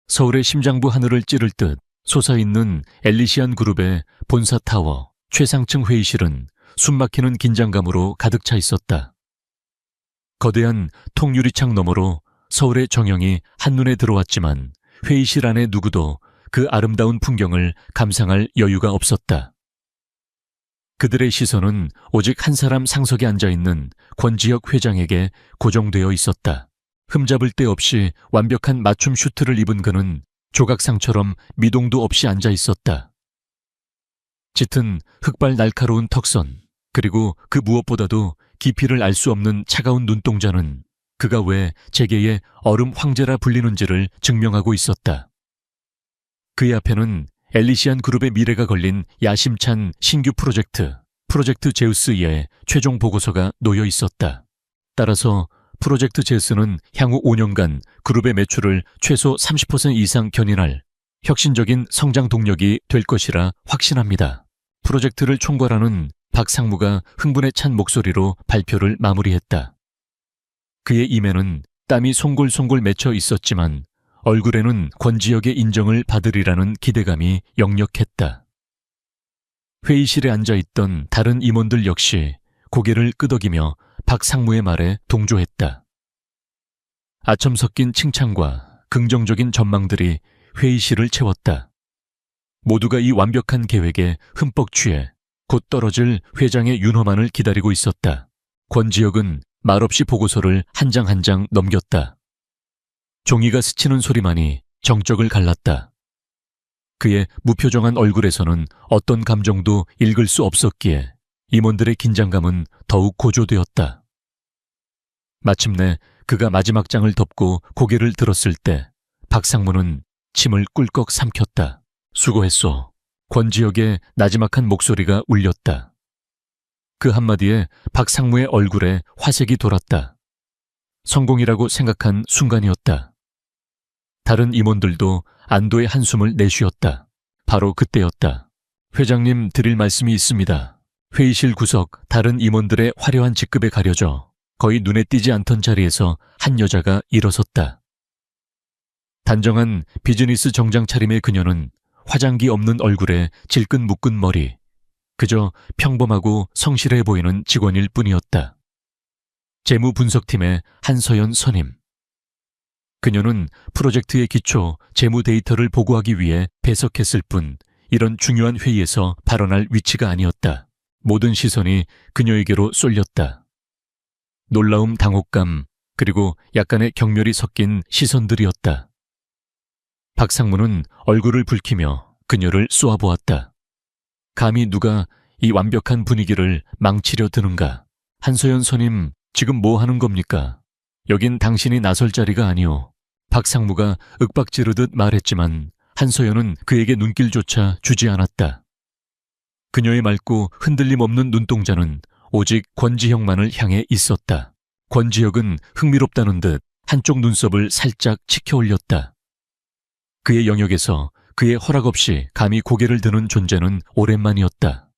서울의 심장부 하늘을 찌를 듯 솟아있는 엘리시안 그룹의 본사 타워 최상층 회의실은 숨막히는 긴장감으로 가득 차 있었다. 거대한 통유리창 너머로 서울의 정형이 한눈에 들어왔지만 회의실 안에 누구도 그 아름다운 풍경을 감상할 여유가 없었다. 그들의 시선은 오직 한 사람 상석에 앉아있는 권지혁 회장에게 고정되어 있었다. 흠잡을 데 없이 완벽한 맞춤 슈트를 입은 그는 조각상처럼 미동도 없이 앉아 있었다. 짙은 흑발 날카로운 턱선, 그리고 그 무엇보다도 깊이를 알 수 없는 차가운 눈동자는 그가 왜 재계의 얼음 황제라 불리는지를 증명하고 있었다. 그의 앞에는 엘리시안 그룹의 미래가 걸린 야심찬 신규 프로젝트 제우스의 최종 보고서가 놓여 있었다. 따라서 프로젝트 제우스는 향후 5년간 그룹의 매출을 최소 30% 이상 견인할 혁신적인 성장 동력이 될 것이라 확신합니다. 프로젝트를 총괄하는 박 상무가 흥분에 찬 목소리로 발표를 마무리했다. 그의 임에는 땀이 송골송골 맺혀 있었지만 얼굴에는 권지혁의 인정을 받으리라는 기대감이 역력했다. 회의실에 앉아있던 다른 임원들 역시 고개를 끄덕이며 박 상무의 말에 동조했다. 아첨 섞인 칭찬과 긍정적인 전망들이 회의실을 채웠다. 모두가 이 완벽한 계획에 흠뻑 취해 곧 떨어질 회장의 윤허만을 기다리고 있었다. 권지혁은 말없이 보고서를 한 장 한 장 넘겼다. 종이가 스치는 소리만이 정적을 갈랐다. 그의 무표정한 얼굴에서는 어떤 감정도 읽을 수 없었기에 임원들의 긴장감은 더욱 고조되었다. 마침내 그가 마지막 장을 덮고 고개를 들었을 때 박 상무는 침을 꿀꺽 삼켰다. 수고했소. 권지혁의 나지막한 목소리가 울렸다. 그 한마디에 박 상무의 얼굴에 화색이 돌았다. 성공이라고 생각한 순간이었다. 다른 임원들도 안도의 한숨을 내쉬었다. 바로 그때였다. 회장님 드릴 말씀이 있습니다. 회의실 구석 다른 임원들의 화려한 직급에 가려져 거의 눈에 띄지 않던 자리에서 한 여자가 일어섰다. 단정한 비즈니스 정장 차림의 그녀는 화장기 없는 얼굴에 질끈 묶은 머리, 그저 평범하고 성실해 보이는 직원일 뿐이었다. 재무분석팀의 한서연 선임. 그녀는 프로젝트의 기초 재무 데이터를 보고하기 위해 배석했을 뿐 이런 중요한 회의에서 발언할 위치가 아니었다. 모든 시선이 그녀에게로 쏠렸다. 놀라움, 당혹감, 그리고 약간의 경멸이 섞인 시선들이었다. 박 상무는 얼굴을 붉히며 그녀를 쏘아보았다. 감히 누가 이 완벽한 분위기를 망치려 드는가? 한소연 선임, 지금 뭐 하는 겁니까? 여긴 당신이 나설 자리가 아니오. 박 상무가 윽박지르듯 말했지만 한소연은 그에게 눈길조차 주지 않았다. 그녀의 맑고 흔들림 없는 눈동자는 오직 권지혁만을 향해 있었다. 권지혁은 흥미롭다는 듯 한쪽 눈썹을 살짝 치켜 올렸다. 그의 영역에서 그의 허락 없이 감히 고개를 드는 존재는 오랜만이었다.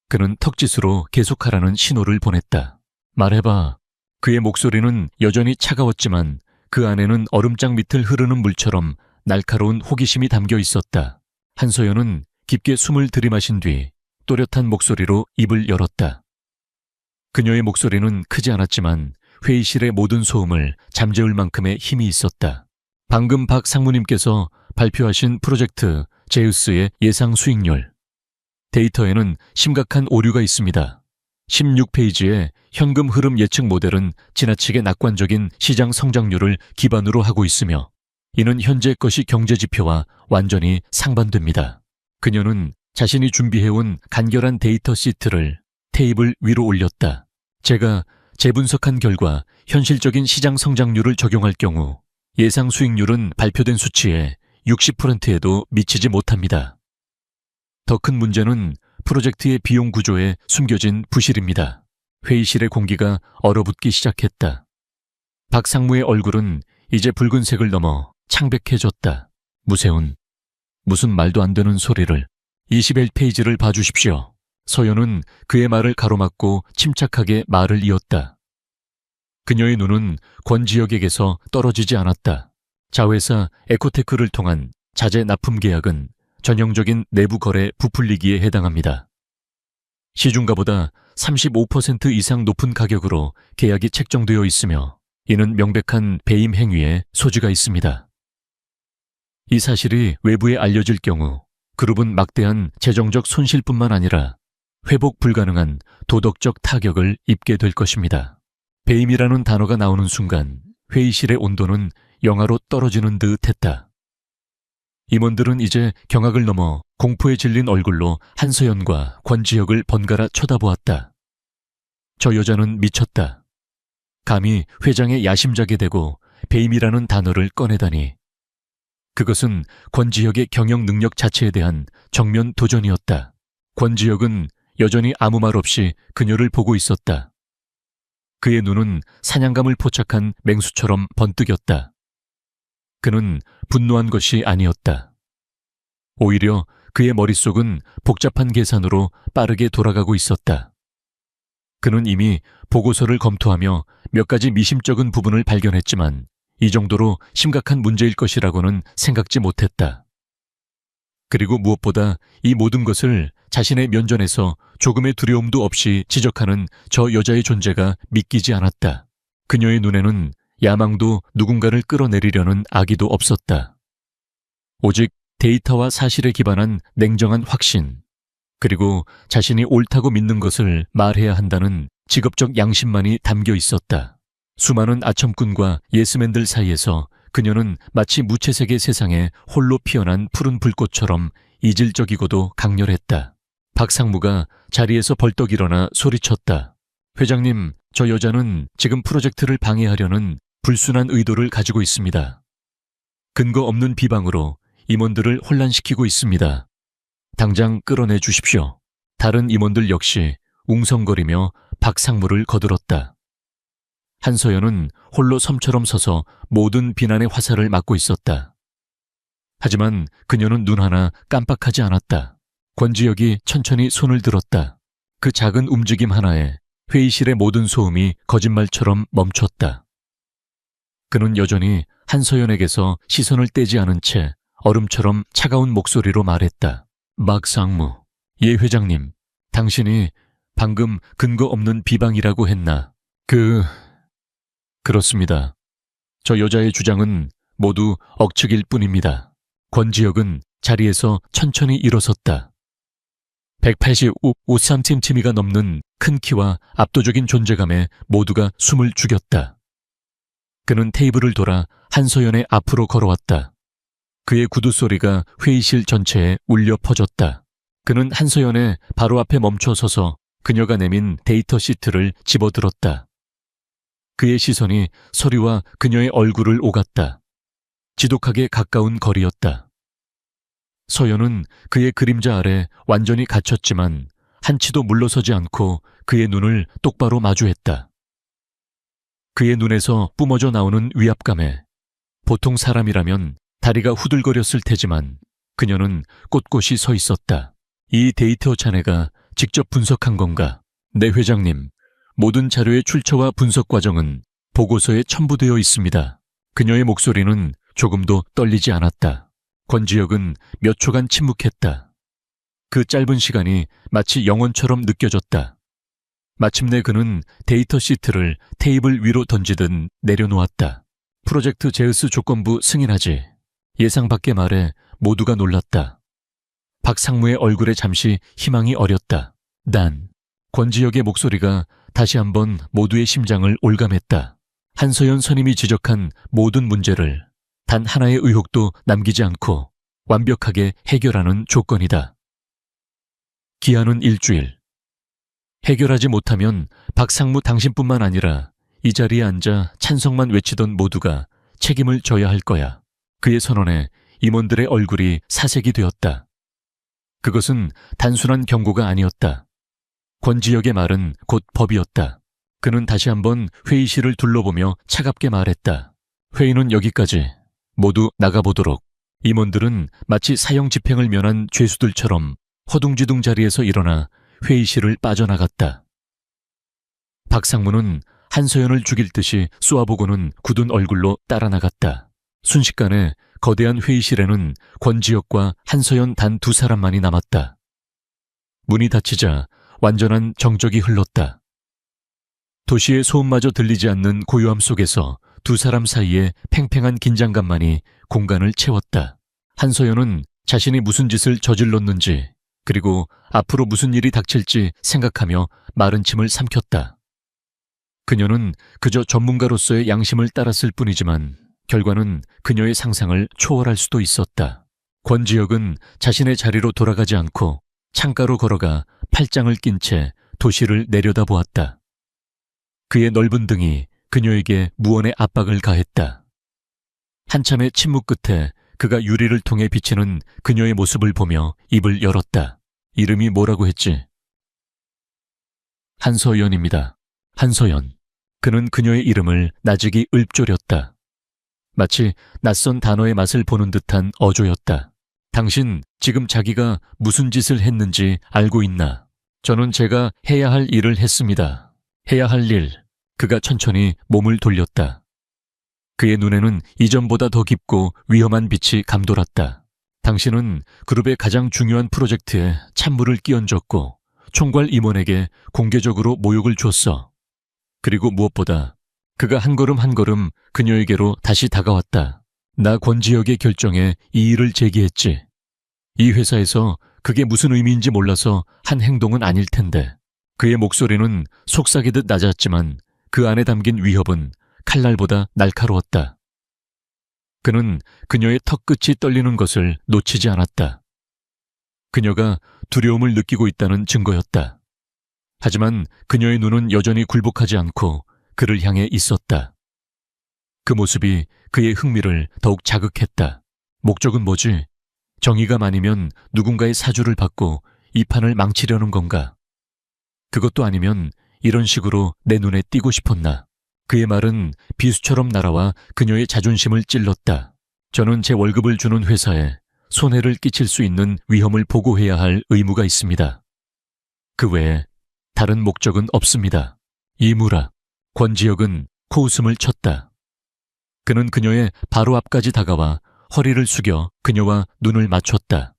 그는 턱짓으로 계속하라는 신호를 보냈다. 말해봐. 그의 목소리는 여전히 차가웠지만 그 안에는 얼음장 밑을 흐르는 물처럼 날카로운 호기심이 담겨 있었다. 한소연은 깊게 숨을 들이마신 뒤 또렷한 목소리로 입을 열었다. 그녀의 목소리는 크지 않았지만 회의실의 모든 소음을 잠재울 만큼의 힘이 있었다. 방금 박 상무님께서 발표하신 프로젝트 제우스의 예상 수익률. 데이터에는 심각한 오류가 있습니다. 16페이지의 현금 흐름 예측 모델은 지나치게 낙관적인 시장 성장률을 기반으로 하고 있으며 이는 현재 것이 경제지표와 완전히 상반됩니다. 그녀는 자신이 준비해온 간결한 데이터 시트를 테이블 위로 올렸다. 제가 재분석한 결과 현실적인 시장 성장률을 적용할 경우 예상 수익률은 발표된 수치의 60%에도 미치지 못합니다. 더 큰 문제는 프로젝트의 비용 구조에 숨겨진 부실입니다. 회의실의 공기가 얼어붙기 시작했다. 박 상무의 얼굴은 이제 붉은색을 넘어 창백해졌다. 무세운, 무슨 말도 안 되는 소리를. 21페이지를 봐주십시오. 서연은 그의 말을 가로막고 침착하게 말을 이었다. 그녀의 눈은 권지혁에게서 떨어지지 않았다. 자회사 에코테크를 통한 자재 납품 계약은 전형적인 내부 거래 부풀리기에 해당합니다. 시중가보다 35% 이상 높은 가격으로 계약이 책정되어 있으며 이는 명백한 배임 행위에 소지가 있습니다. 이 사실이 외부에 알려질 경우 그룹은 막대한 재정적 손실뿐만 아니라 회복 불가능한 도덕적 타격을 입게 될 것입니다. 배임이라는 단어가 나오는 순간 회의실의 온도는 영하로 떨어지는 듯 했다. 임원들은 이제 경악을 넘어 공포에 질린 얼굴로 한서연과 권지혁을 번갈아 쳐다보았다. 저 여자는 미쳤다. 감히 회장의 야심작에 대고 배임이라는 단어를 꺼내다니. 그것은 권지혁의 경영 능력 자체에 대한 정면 도전이었다. 권지혁은 여전히 아무 말 없이 그녀를 보고 있었다. 그의 눈은 사냥감을 포착한 맹수처럼 번뜩였다. 그는 분노한 것이 아니었다. 오히려 그의 머릿속은 복잡한 계산으로 빠르게 돌아가고 있었다. 그는 이미 보고서를 검토하며 몇 가지 미심쩍은 부분을 발견했지만 이 정도로 심각한 문제일 것이라고는 생각지 못했다. 그리고 무엇보다 이 모든 것을 자신의 면전에서 조금의 두려움도 없이 지적하는 저 여자의 존재가 믿기지 않았다. 그녀의 눈에는 야망도 누군가를 끌어내리려는 악의도 없었다. 오직 데이터와 사실에 기반한 냉정한 확신, 그리고 자신이 옳다고 믿는 것을 말해야 한다는 직업적 양심만이 담겨 있었다. 수많은 아첨꾼과 예스맨들 사이에서 그녀는 마치 무채색의 세상에 홀로 피어난 푸른 불꽃처럼 이질적이고도 강렬했다. 박상무가 자리에서 벌떡 일어나 소리쳤다. 회장님, 저 여자는 지금 프로젝트를 방해하려는 불순한 의도를 가지고 있습니다. 근거 없는 비방으로 임원들을 혼란시키고 있습니다. 당장 끌어내 주십시오. 다른 임원들 역시 웅성거리며 박상무를 거들었다. 한서연은 홀로 섬처럼 서서 모든 비난의 화살을 맞고 있었다. 하지만 그녀는 눈 하나 깜빡하지 않았다. 권지혁이 천천히 손을 들었다. 그 작은 움직임 하나에 회의실의 모든 소음이 거짓말처럼 멈췄다. 그는 여전히 한서연에게서 시선을 떼지 않은 채 얼음처럼 차가운 목소리로 말했다. 박상무, 예 회장님, 당신이 방금 근거 없는 비방이라고 했나? 그렇습니다. 저 여자의 주장은 모두 억측일 뿐입니다. 권지혁은 자리에서 천천히 일어섰다. 185cm가 넘는 큰 키와 압도적인 존재감에 모두가 숨을 죽였다. 그는 테이블을 돌아 한서연의 앞으로 걸어왔다. 그의 구두 소리가 회의실 전체에 울려 퍼졌다. 그는 한서연의 바로 앞에 멈춰 서서 그녀가 내민 데이터 시트를 집어들었다. 그의 시선이 서류와 그녀의 얼굴을 오갔다. 지독하게 가까운 거리였다. 서연은 그의 그림자 아래 완전히 갇혔지만 한치도 물러서지 않고 그의 눈을 똑바로 마주했다. 그의 눈에서 뿜어져 나오는 위압감에 보통 사람이라면 다리가 후들거렸을 테지만 그녀는 꼿꼿이 서 있었다. 이 데이터 자네가 직접 분석한 건가? 네 회장님, 모든 자료의 출처와 분석 과정은 보고서에 첨부되어 있습니다. 그녀의 목소리는 조금도 떨리지 않았다. 권지혁은 몇 초간 침묵했다. 그 짧은 시간이 마치 영원처럼 느껴졌다. 마침내 그는 데이터 시트를 테이블 위로 던지듯 내려놓았다. 프로젝트 제우스 조건부 승인하지. 예상 밖의 말에 모두가 놀랐다. 박상무의 얼굴에 잠시 희망이 어렸다. 권지혁의 목소리가 다시 한번 모두의 심장을 올감했다. 한서연 선임이 지적한 모든 문제를 단 하나의 의혹도 남기지 않고 완벽하게 해결하는 조건이다. 기한은 일주일. 해결하지 못하면 박상무 당신뿐만 아니라 이 자리에 앉아 찬성만 외치던 모두가 책임을 져야 할 거야. 그의 선언에 임원들의 얼굴이 사색이 되었다. 그것은 단순한 경고가 아니었다. 권지혁의 말은 곧 법이었다. 그는 다시 한번 회의실을 둘러보며 차갑게 말했다. 회의는 여기까지. 모두 나가보도록. 임원들은 마치 사형 집행을 면한 죄수들처럼 허둥지둥 자리에서 일어나 회의실을 빠져나갔다. 박상무는 한서연을 죽일 듯이 쏘아보고는 굳은 얼굴로 따라 나갔다. 순식간에 거대한 회의실에는 권지혁과 한서연 단 두 사람만이 남았다. 문이 닫히자 완전한 정적이 흘렀다. 도시의 소음마저 들리지 않는 고요함 속에서 두 사람 사이에 팽팽한 긴장감만이 공간을 채웠다. 한서연은 자신이 무슨 짓을 저질렀는지, 그리고 앞으로 무슨 일이 닥칠지 생각하며 마른 침을 삼켰다. 그녀는 그저 전문가로서의 양심을 따랐을 뿐이지만 결과는 그녀의 상상을 초월할 수도 있었다. 권지혁은 자신의 자리로 돌아가지 않고 창가로 걸어가 팔짱을 낀 채 도시를 내려다보았다. 그의 넓은 등이 그녀에게 무언의 압박을 가했다. 한참의 침묵 끝에 그가 유리를 통해 비치는 그녀의 모습을 보며 입을 열었다. 이름이 뭐라고 했지? 한서연입니다. 한서연. 그는 그녀의 이름을 나직이 읊조렸다. 마치 낯선 단어의 맛을 보는 듯한 어조였다. 당신 지금 자기가 무슨 짓을 했는지 알고 있나? 저는 제가 해야 할 일을 했습니다. 해야 할 일. 그가 천천히 몸을 돌렸다. 그의 눈에는 이전보다 더 깊고 위험한 빛이 감돌았다. 당신은 그룹의 가장 중요한 프로젝트에 찬물을 끼얹었고 총괄 임원에게 공개적으로 모욕을 줬어. 그리고 무엇보다 그가 한 걸음 한 걸음 그녀에게로 다시 다가왔다. 나 권지혁의 결정에 이의를 제기했지. 이 회사에서 그게 무슨 의미인지 몰라서 한 행동은 아닐 텐데. 그의 목소리는 속삭이듯 낮았지만 그 안에 담긴 위협은 칼날보다 날카로웠다. 그는 그녀의 턱끝이 떨리는 것을 놓치지 않았다. 그녀가 두려움을 느끼고 있다는 증거였다. 하지만 그녀의 눈은 여전히 굴복하지 않고 그를 향해 있었다. 그 모습이 그의 흥미를 더욱 자극했다. 목적은 뭐지? 정의가 많으면 누군가의 사주를 받고 이 판을 망치려는 건가? 그것도 아니면 이런 식으로 내 눈에 띄고 싶었나? 그의 말은 비수처럼 날아와 그녀의 자존심을 찔렀다. 저는 제 월급을 주는 회사에 손해를 끼칠 수 있는 위험을 보고해야 할 의무가 있습니다. 그 외에 다른 목적은 없습니다. 이무라. 권지혁은 코웃음을 쳤다. 그는 그녀의 바로 앞까지 다가와 허리를 숙여 그녀와 눈을 맞췄다.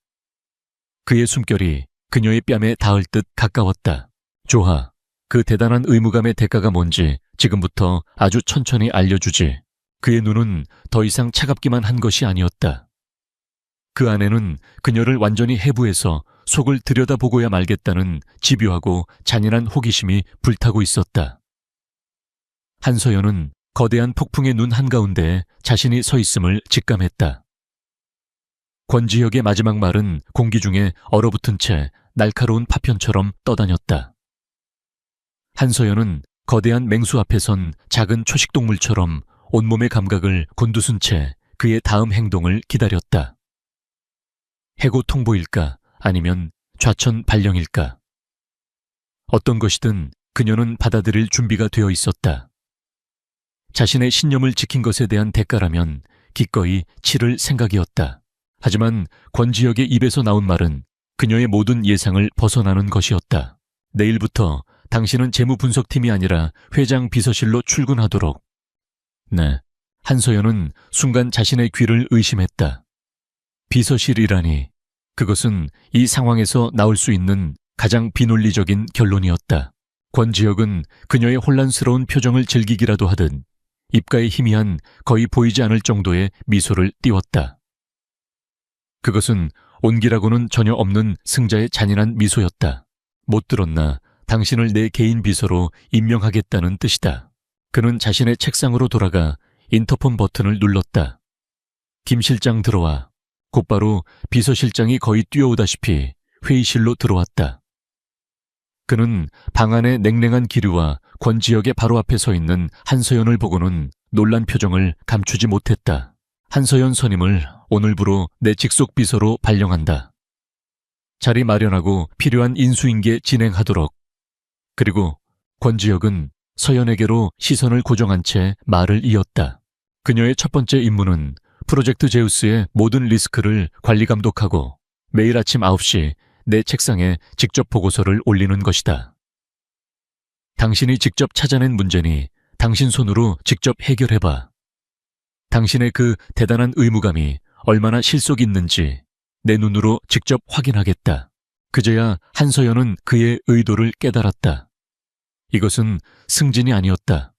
그의 숨결이 그녀의 뺨에 닿을 듯 가까웠다. 좋아. 그 대단한 의무감의 대가가 뭔지 지금부터 아주 천천히 알려주지. 그의 눈은 더 이상 차갑기만 한 것이 아니었다. 그 안에는 그녀를 완전히 해부해서 속을 들여다보고야 말겠다는 집요하고 잔인한 호기심이 불타고 있었다. 한서연은 거대한 폭풍의 눈 한가운데에 자신이 서 있음을 직감했다. 권지혁의 마지막 말은 공기 중에 얼어붙은 채 날카로운 파편처럼 떠다녔다. 한서연은 거대한 맹수 앞에 선 작은 초식동물처럼 온몸의 감각을 곤두순 채 그의 다음 행동을 기다렸다. 해고 통보일까 아니면 좌천 발령일까? 어떤 것이든 그녀는 받아들일 준비가 되어 있었다. 자신의 신념을 지킨 것에 대한 대가라면 기꺼이 치를 생각이었다. 하지만 권지혁의 입에서 나온 말은 그녀의 모든 예상을 벗어나는 것이었다. 내일부터 당신은 재무분석팀이 아니라 회장 비서실로 출근하도록. 네. 한서연은 순간 자신의 귀를 의심했다. 비서실이라니. 그것은 이 상황에서 나올 수 있는 가장 비논리적인 결론이었다. 권지혁은 그녀의 혼란스러운 표정을 즐기기라도 하듯 입가에 희미한 거의 보이지 않을 정도의 미소를 띄웠다. 그것은 온기라고는 전혀 없는 승자의 잔인한 미소였다. 못 들었나? 당신을 내 개인 비서로 임명하겠다는 뜻이다. 그는 자신의 책상으로 돌아가 인터폰 버튼을 눌렀다. 김 실장 들어와. 곧바로 비서실장이 거의 뛰어오다시피 회의실로 들어왔다. 그는 방 안의 냉랭한 기류와 권지혁의 바로 앞에 서 있는 한서연을 보고는 놀란 표정을 감추지 못했다. 한서연 선임을 오늘부로 내 직속 비서로 발령한다. 자리 마련하고 필요한 인수인계 진행하도록. 그리고 권지혁은 서연에게로 시선을 고정한 채 말을 이었다. 그녀의 첫 번째 임무는 프로젝트 제우스의 모든 리스크를 관리 감독하고 매일 아침 9시 내 책상에 직접 보고서를 올리는 것이다. 당신이 직접 찾아낸 문제니 당신 손으로 직접 해결해봐. 당신의 그 대단한 의무감이 얼마나 실속 있는지 내 눈으로 직접 확인하겠다. 그제야 한서연은 그의 의도를 깨달았다. 이것은 승진이 아니었다.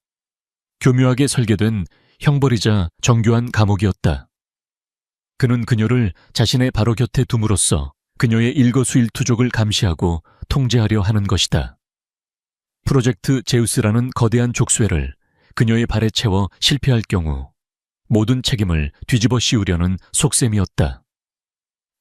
교묘하게 설계된 형벌이자 정교한 감옥이었다. 그는 그녀를 자신의 바로 곁에 둠으로써 그녀의 일거수일투족을 감시하고 통제하려 하는 것이다. 프로젝트 제우스라는 거대한 족쇄를 그녀의 발에 채워 실패할 경우 모든 책임을 뒤집어 씌우려는 속셈이었다.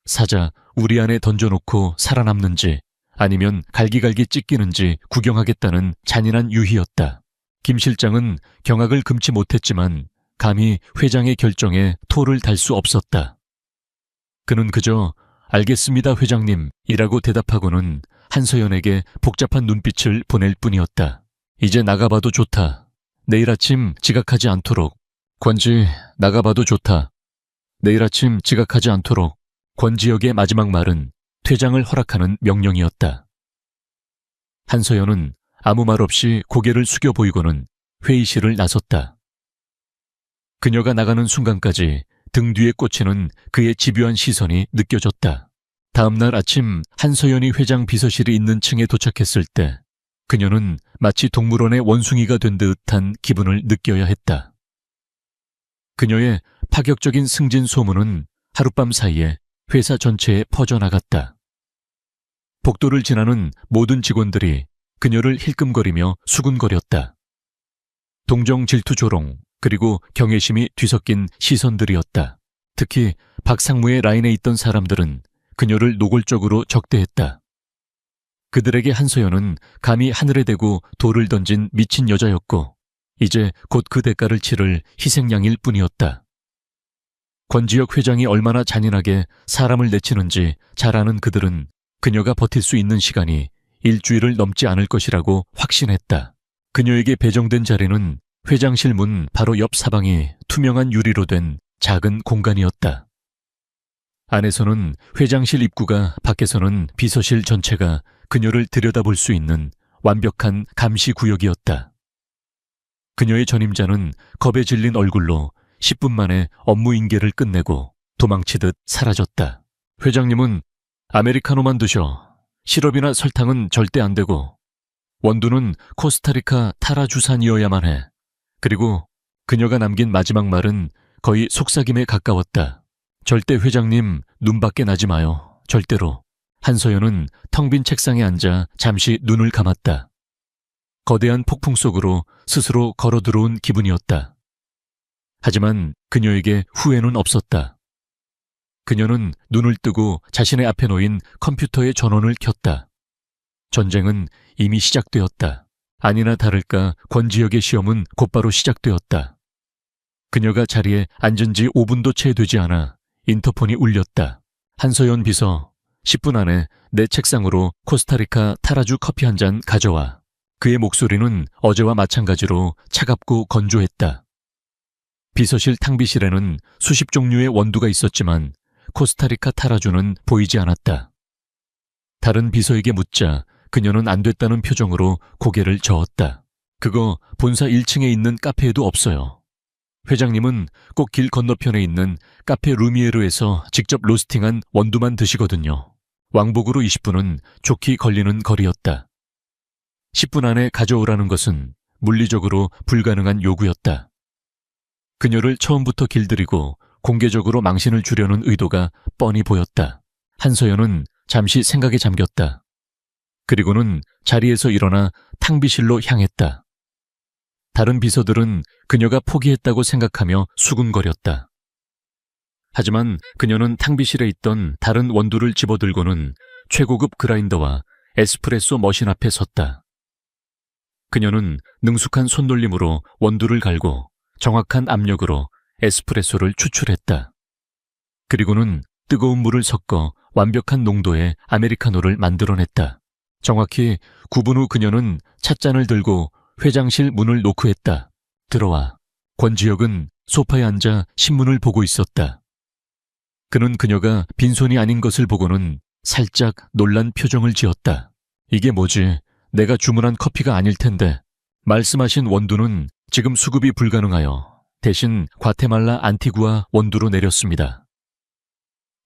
사자 우리 안에 던져놓고 살아남는지 아니면 갈기갈기 찢기는지 구경하겠다는 잔인한 유희였다. 김 실장은 경악을 금치 못했지만 감히 회장의 결정에 토를 달 수 없었다. 그는 그저 알겠습니다 회장님 이라고 대답하고는 한서연에게 복잡한 눈빛을 보낼 뿐이었다. 이제 나가봐도 좋다. 내일 아침 지각하지 않도록. 권지 나가봐도 좋다. 내일 아침 지각하지 않도록. 권지혁의 마지막 말은 퇴장을 허락하는 명령이었다. 한서연은 아무 말 없이 고개를 숙여 보이고는 회의실을 나섰다. 그녀가 나가는 순간까지 등 뒤에 꽂히는 그의 집요한 시선이 느껴졌다. 다음날 아침 한서연이 회장 비서실이 있는 층에 도착했을 때 그녀는 마치 동물원의 원숭이가 된 듯한 기분을 느껴야 했다. 그녀의 파격적인 승진 소문은 하룻밤 사이에 회사 전체에 퍼져나갔다. 복도를 지나는 모든 직원들이 그녀를 힐끔거리며 수군거렸다. 동정 질투 조롱 그리고 경외심이 뒤섞인 시선들이었다. 특히 박상무의 라인에 있던 사람들은 그녀를 노골적으로 적대했다. 그들에게 한서연은 감히 하늘에 대고 돌을 던진 미친 여자였고 이제 곧 그 대가를 치를 희생양일 뿐이었다. 권지혁 회장이 얼마나 잔인하게 사람을 내치는지 잘 아는 그들은 그녀가 버틸 수 있는 시간이 일주일을 넘지 않을 것이라고 확신했다. 그녀에게 배정된 자리는 회장실 문 바로 옆 사방이 투명한 유리로 된 작은 공간이었다. 안에서는 회장실 입구가 밖에서는 비서실 전체가 그녀를 들여다볼 수 있는 완벽한 감시 구역이었다. 그녀의 전임자는 겁에 질린 얼굴로 10분 만에 업무 인계를 끝내고 도망치듯 사라졌다. 회장님은 아메리카노만 드셔. 시럽이나 설탕은 절대 안 되고 원두는 코스타리카 타라 주산이어야만 해. 그리고 그녀가 남긴 마지막 말은 거의 속삭임에 가까웠다. 절대 회장님 눈 밖에 나지 마요. 절대로. 한서연은 텅 빈 책상에 앉아 잠시 눈을 감았다. 거대한 폭풍 속으로 스스로 걸어 들어온 기분이었다. 하지만 그녀에게 후회는 없었다. 그녀는 눈을 뜨고 자신의 앞에 놓인 컴퓨터의 전원을 켰다. 전쟁은 이미 시작되었다. 아니나 다를까 권지혁의 시험은 곧바로 시작되었다. 그녀가 자리에 앉은 지 5분도 채 되지 않아 인터폰이 울렸다. 한서연 비서, 10분 안에 내 책상으로 코스타리카 타라주 커피 한 잔 가져와. 그의 목소리는 어제와 마찬가지로 차갑고 건조했다. 비서실 탕비실에는 수십 종류의 원두가 있었지만 코스타리카 타라주는 보이지 않았다. 다른 비서에게 묻자 그녀는 안 됐다는 표정으로 고개를 저었다. 그거 본사 1층에 있는 카페에도 없어요. 회장님은 꼭 길 건너편에 있는 카페 루미에르에서 직접 로스팅한 원두만 드시거든요. 왕복으로 20분은 좋게 걸리는 거리였다. 10분 안에 가져오라는 것은 물리적으로 불가능한 요구였다. 그녀를 처음부터 길들이고 공개적으로 망신을 주려는 의도가 뻔히 보였다. 한서연은 잠시 생각에 잠겼다. 그리고는 자리에서 일어나 탕비실로 향했다. 다른 비서들은 그녀가 포기했다고 생각하며 수군거렸다. 하지만 그녀는 탕비실에 있던 다른 원두를 집어들고는 최고급 그라인더와 에스프레소 머신 앞에 섰다. 그녀는 능숙한 손놀림으로 원두를 갈고 정확한 압력으로 에스프레소를 추출했다. 그리고는 뜨거운 물을 섞어 완벽한 농도의 아메리카노를 만들어냈다. 정확히 9분 후 그녀는 찻잔을 들고 회장실 문을 노크했다. 들어와. 권지혁은 소파에 앉아 신문을 보고 있었다. 그는 그녀가 빈손이 아닌 것을 보고는 살짝 놀란 표정을 지었다. 이게 뭐지? 내가 주문한 커피가 아닐 텐데. 말씀하신 원두는 지금 수급이 불가능하여 대신 과테말라 안티구아 원두로 내렸습니다.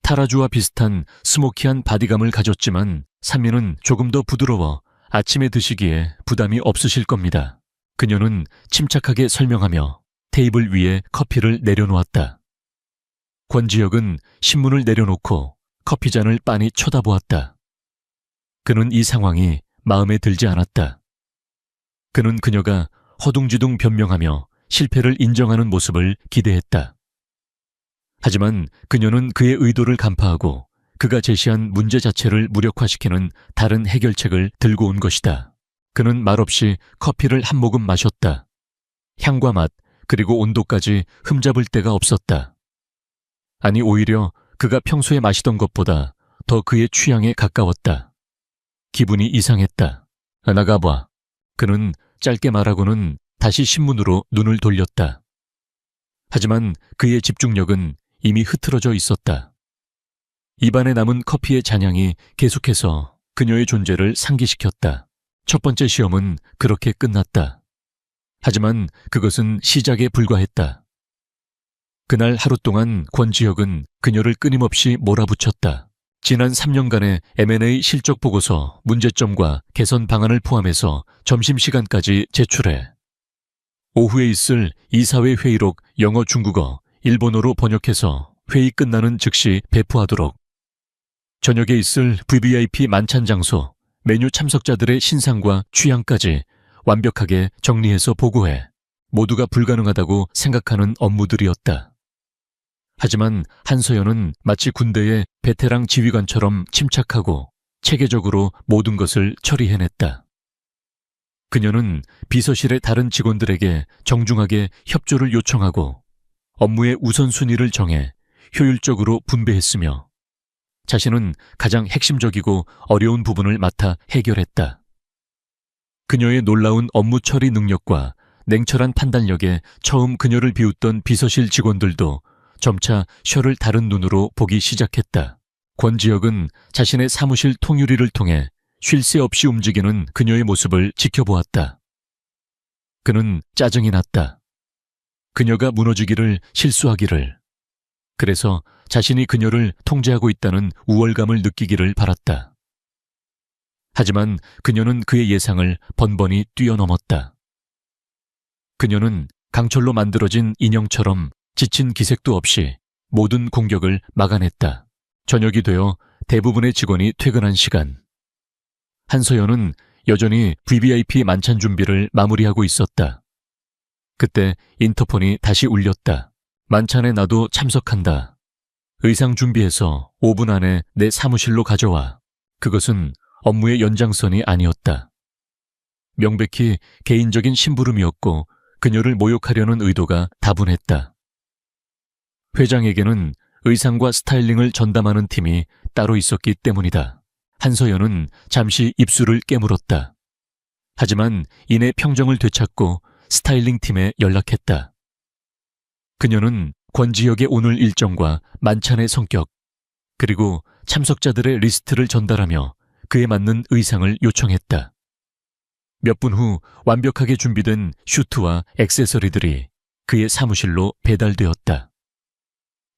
타라주와 비슷한 스모키한 바디감을 가졌지만 산미는 조금 더 부드러워 아침에 드시기에 부담이 없으실 겁니다. 그녀는 침착하게 설명하며 테이블 위에 커피를 내려놓았다. 권지혁은 신문을 내려놓고 커피잔을 빤히 쳐다보았다. 그는 이 상황이 마음에 들지 않았다. 그는 그녀가 허둥지둥 변명하며 실패를 인정하는 모습을 기대했다. 하지만 그녀는 그의 의도를 간파하고 그가 제시한 문제 자체를 무력화시키는 다른 해결책을 들고 온 것이다. 그는 말없이 커피를 한 모금 마셨다. 향과 맛, 그리고 온도까지 흠잡을 데가 없었다. 아니, 오히려 그가 평소에 마시던 것보다 더 그의 취향에 가까웠다. 기분이 이상했다. 나가봐. 그는 짧게 말하고는 다시 신문으로 눈을 돌렸다. 하지만 그의 집중력은 이미 흐트러져 있었다. 입안에 남은 커피의 잔향이 계속해서 그녀의 존재를 상기시켰다. 첫 번째 시험은 그렇게 끝났다. 하지만 그것은 시작에 불과했다. 그날 하루 동안 권지혁은 그녀를 끊임없이 몰아붙였다. 지난 3년간의 M&A 실적 보고서, 문제점과 개선 방안을 포함해서 점심시간까지 제출해. 오후에 있을 이사회 회의록 영어, 중국어, 일본어로 번역해서 회의 끝나는 즉시 배포하도록. 저녁에 있을 VVIP 만찬 장소, 메뉴 참석자들의 신상과 취향까지 완벽하게 정리해서 보고해. 모두가 불가능하다고 생각하는 업무들이었다. 하지만 한서연은 마치 군대의 베테랑 지휘관처럼 침착하고 체계적으로 모든 것을 처리해냈다. 그녀는 비서실의 다른 직원들에게 정중하게 협조를 요청하고 업무의 우선순위를 정해 효율적으로 분배했으며 자신은 가장 핵심적이고 어려운 부분을 맡아 해결했다. 그녀의 놀라운 업무 처리 능력과 냉철한 판단력에 처음 그녀를 비웃던 비서실 직원들도 점차 셔를 다른 눈으로 보기 시작했다. 권지혁은 자신의 사무실 통유리를 통해 쉴 새 없이 움직이는 그녀의 모습을 지켜보았다. 그는 짜증이 났다. 그녀가 무너지기를, 실수하기를. 그래서 자신이 그녀를 통제하고 있다는 우월감을 느끼기를 바랐다. 하지만 그녀는 그의 예상을 번번이 뛰어넘었다. 그녀는 강철로 만들어진 인형처럼 지친 기색도 없이 모든 공격을 막아냈다. 저녁이 되어 대부분의 직원이 퇴근한 시간. 한서연은 여전히 VVIP 만찬 준비를 마무리하고 있었다. 그때 인터폰이 다시 울렸다. 만찬에 나도 참석한다. 의상 준비해서 5분 안에 내 사무실로 가져와. 그것은 업무의 연장선이 아니었다. 명백히 개인적인 심부름이었고 그녀를 모욕하려는 의도가 다분했다. 회장에게는 의상과 스타일링을 전담하는 팀이 따로 있었기 때문이다. 한서연은 잠시 입술을 깨물었다. 하지만 이내 평정을 되찾고 스타일링 팀에 연락했다. 그녀는 권지혁의 오늘 일정과 만찬의 성격, 그리고 참석자들의 리스트를 전달하며 그에 맞는 의상을 요청했다. 몇 분 후 완벽하게 준비된 슈트와 액세서리들이 그의 사무실로 배달되었다.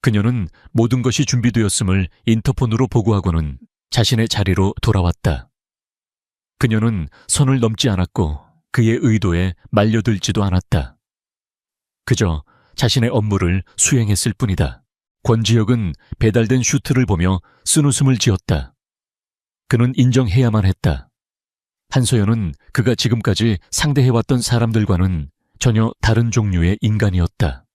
그녀는 모든 것이 준비되었음을 인터폰으로 보고하고는 자신의 자리로 돌아왔다. 그녀는 선을 넘지 않았고 그의 의도에 말려들지도 않았다. 그저 자신의 업무를 수행했을 뿐이다. 권지혁은 배달된 슈트를 보며 쓴웃음을 지었다. 그는 인정해야만 했다. 한서연은 그가 지금까지 상대해왔던 사람들과는 전혀 다른 종류의 인간이었다.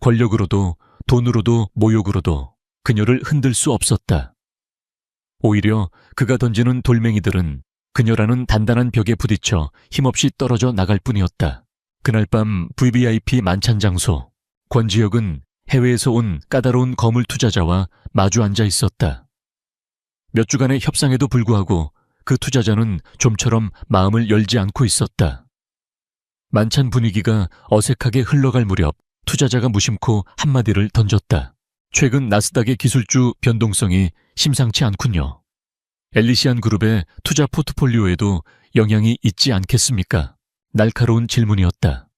권력으로도 돈으로도 모욕으로도 그녀를 흔들 수 없었다. 오히려 그가 던지는 돌멩이들은 그녀라는 단단한 벽에 부딪혀 힘없이 떨어져 나갈 뿐이었다. 그날 밤 VVIP 만찬 장소, 권지혁은 해외에서 온 까다로운 거물 투자자와 마주 앉아 있었다. 몇 주간의 협상에도 불구하고 그 투자자는 좀처럼 마음을 열지 않고 있었다. 만찬 분위기가 어색하게 흘러갈 무렵 투자자가 무심코 한마디를 던졌다. 최근 나스닥의 기술주 변동성이 심상치 않군요. 엘리시안 그룹의 투자 포트폴리오에도 영향이 있지 않겠습니까? 날카로운 질문이었다.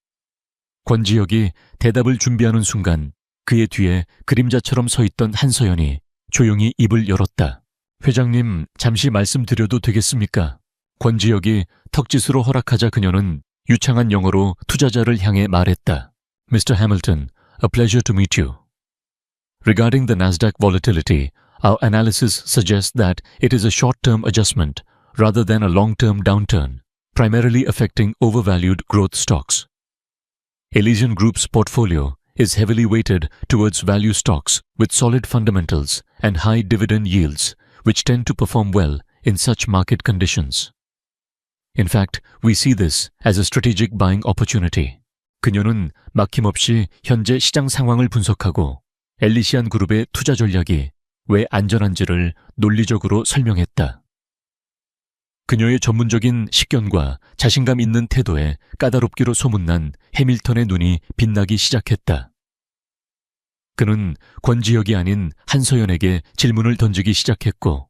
권지혁이 대답을 준비하는 순간 그의 뒤에 그림자처럼 서 있던 한서연이 조용히 입을 열었다. 회장님, 잠시 말씀드려도 되겠습니까? 권지혁이 턱짓으로 허락하자 그녀는 유창한 영어로 투자자를 향해 말했다. Mr. Hamilton, a pleasure to meet you. Regarding the Nasdaq volatility, our analysis suggests that it is a short-term adjustment rather than a long-term downturn, primarily affecting overvalued growth stocks. Elysian Group's portfolio is heavily weighted towards value stocks with solid fundamentals and high dividend yields, which tend to perform well in such market conditions. In fact, we see this as a strategic buying opportunity. 그녀는 막힘없이 현재 시장 상황을 분석하고 엘리시안 그룹의 투자 전략이 왜 안전한지를 논리적으로 설명했다. 그녀의 전문적인 식견과 자신감 있는 태도에 까다롭기로 소문난 해밀턴의 눈이 빛나기 시작했다. 그는 권지혁이 아닌 한서연에게 질문을 던지기 시작했고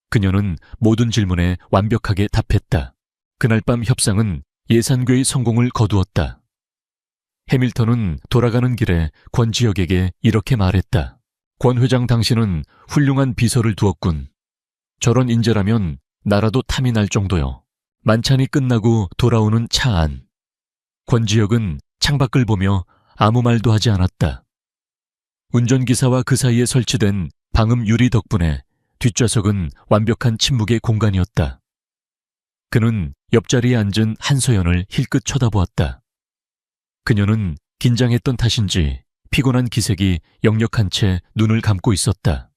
그녀는 모든 질문에 완벽하게 답했다. 그날 밤 협상은 예상외의 성공을 거두었다. 해밀턴은 돌아가는 길에 권지혁에게 이렇게 말했다. 권 회장 당신은 훌륭한 비서를 두었군. 저런 인재라면 나라도 탐이 날 정도요. 만찬이 끝나고 돌아오는 차 안. 권지혁은 창밖을 보며 아무 말도 하지 않았다. 운전기사와 그 사이에 설치된 방음 유리 덕분에 뒷좌석은 완벽한 침묵의 공간이었다. 그는 옆자리에 앉은 한서연을 힐끗 쳐다보았다. 그녀는 긴장했던 탓인지 피곤한 기색이 역력한 채 눈을 감고 있었다.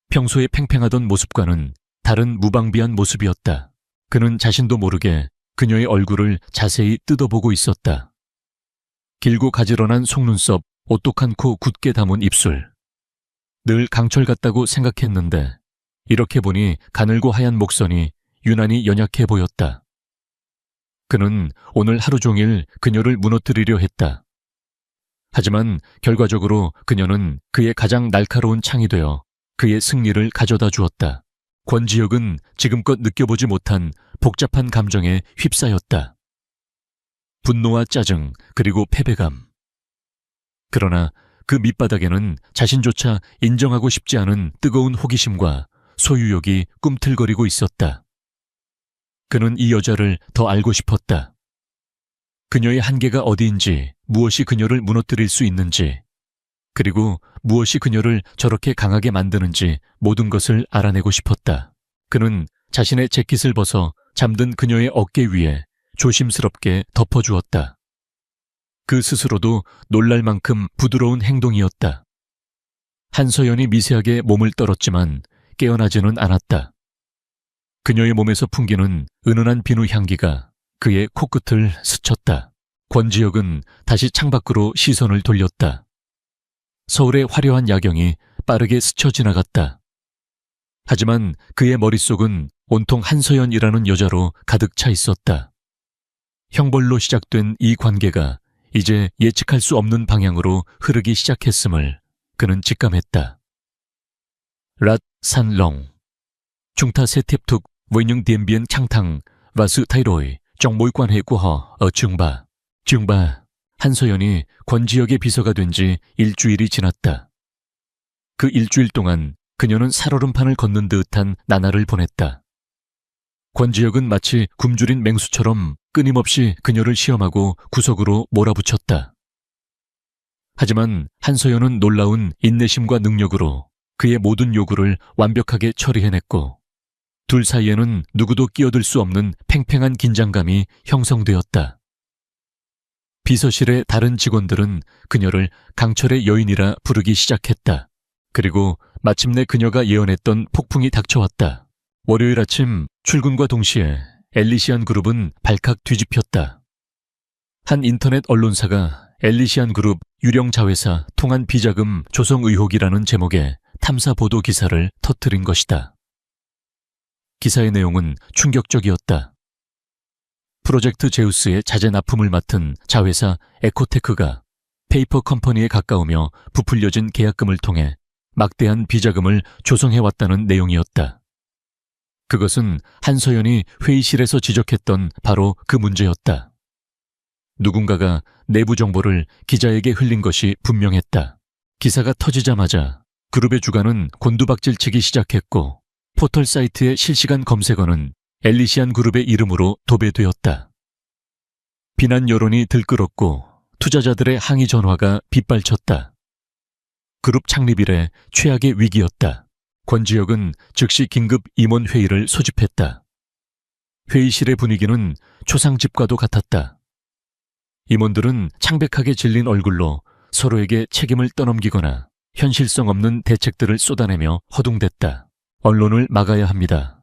평소에 팽팽하던 모습과는 다른 무방비한 모습이었다. 그는 자신도 모르게 그녀의 얼굴을 자세히 뜯어보고 있었다. 길고 가지런한 속눈썹, 오똑한 코 굳게 담은 입술. 늘 강철 같다고 생각했는데 이렇게 보니 가늘고 하얀 목선이 유난히 연약해 보였다. 그는 오늘 하루 종일 그녀를 무너뜨리려 했다. 하지만 결과적으로 그녀는 그의 가장 날카로운 창이 되어 그의 승리를 가져다 주었다. 권지혁은 지금껏 느껴보지 못한 복잡한 감정에 휩싸였다. 분노와 짜증, 그리고 패배감. 그러나 그 밑바닥에는 자신조차 인정하고 싶지 않은 뜨거운 호기심과 소유욕이 꿈틀거리고 있었다. 그는 이 여자를 더 알고 싶었다. 그녀의 한계가 어디인지, 무엇이 그녀를 무너뜨릴 수 있는지, 그리고 무엇이 그녀를 저렇게 강하게 만드는지 모든 것을 알아내고 싶었다. 그는 자신의 재킷을 벗어 잠든 그녀의 어깨 위에 조심스럽게 덮어주었다. 그 스스로도 놀랄 만큼 부드러운 행동이었다. 한서연이 미세하게 몸을 떨었지만 깨어나지는 않았다. 그녀의 몸에서 풍기는 은은한 비누 향기가 그의 코끝을 스쳤다. 권지혁은 다시 창밖으로 시선을 돌렸다. 서울의 화려한 야경이 빠르게 스쳐 지나갔다. 하지만 그의 머릿속은 온통 한서연이라는 여자로 가득 차 있었다. 형벌로 시작된 이 관계가 이제 예측할 수 없는 방향으로 흐르기 시작했음을 그는 직감했다. Rat San Long. Chúng ta sẽ tiếp tục với những diễn biến căng thẳng và sự thay đổi trong mối quan hệ của họ ở chương 3. chương 3. 한서연이 권지혁의 비서가 된 지 일주일이 지났다. 그 일주일 동안 그녀는 살얼음판을 걷는 듯한 나날을 보냈다. 권지혁은 마치 굶주린 맹수처럼 끊임없이 그녀를 시험하고 구석으로 몰아붙였다. 하지만 한서연은 놀라운 인내심과 능력으로 그의 모든 요구를 완벽하게 처리해냈고 둘 사이에는 누구도 끼어들 수 없는 팽팽한 긴장감이 형성되었다. 비서실의 다른 직원들은 그녀를 강철의 여인이라 부르기 시작했다. 그리고 마침내 그녀가 예언했던 폭풍이 닥쳐왔다. 월요일 아침 출근과 동시에 엘리시안 그룹은 발칵 뒤집혔다. 한 인터넷 언론사가 엘리시안 그룹 유령 자회사 통한 비자금 조성 의혹이라는 제목의 탐사 보도 기사를 터뜨린 것이다. 기사의 내용은 충격적이었다. 프로젝트 제우스의 자재 납품을 맡은 자회사 에코테크가 페이퍼 컴퍼니에 가까우며 부풀려진 계약금을 통해 막대한 비자금을 조성해왔다는 내용이었다. 그것은 한서연이 회의실에서 지적했던 바로 그 문제였다. 누군가가 내부 정보를 기자에게 흘린 것이 분명했다. 기사가 터지자마자 그룹의 주가는 곤두박질치기 시작했고 포털 사이트의 실시간 검색어는 엘리시안 그룹의 이름으로 도배되었다. 비난 여론이 들끓었고 투자자들의 항의 전화가 빗발쳤다. 그룹 창립 이래 최악의 위기였다. 권지혁은 즉시 긴급 임원회의를 소집했다. 회의실의 분위기는 초상집과도 같았다. 임원들은 창백하게 질린 얼굴로 서로에게 책임을 떠넘기거나 현실성 없는 대책들을 쏟아내며 허둥댔다. 언론을 막아야 합니다.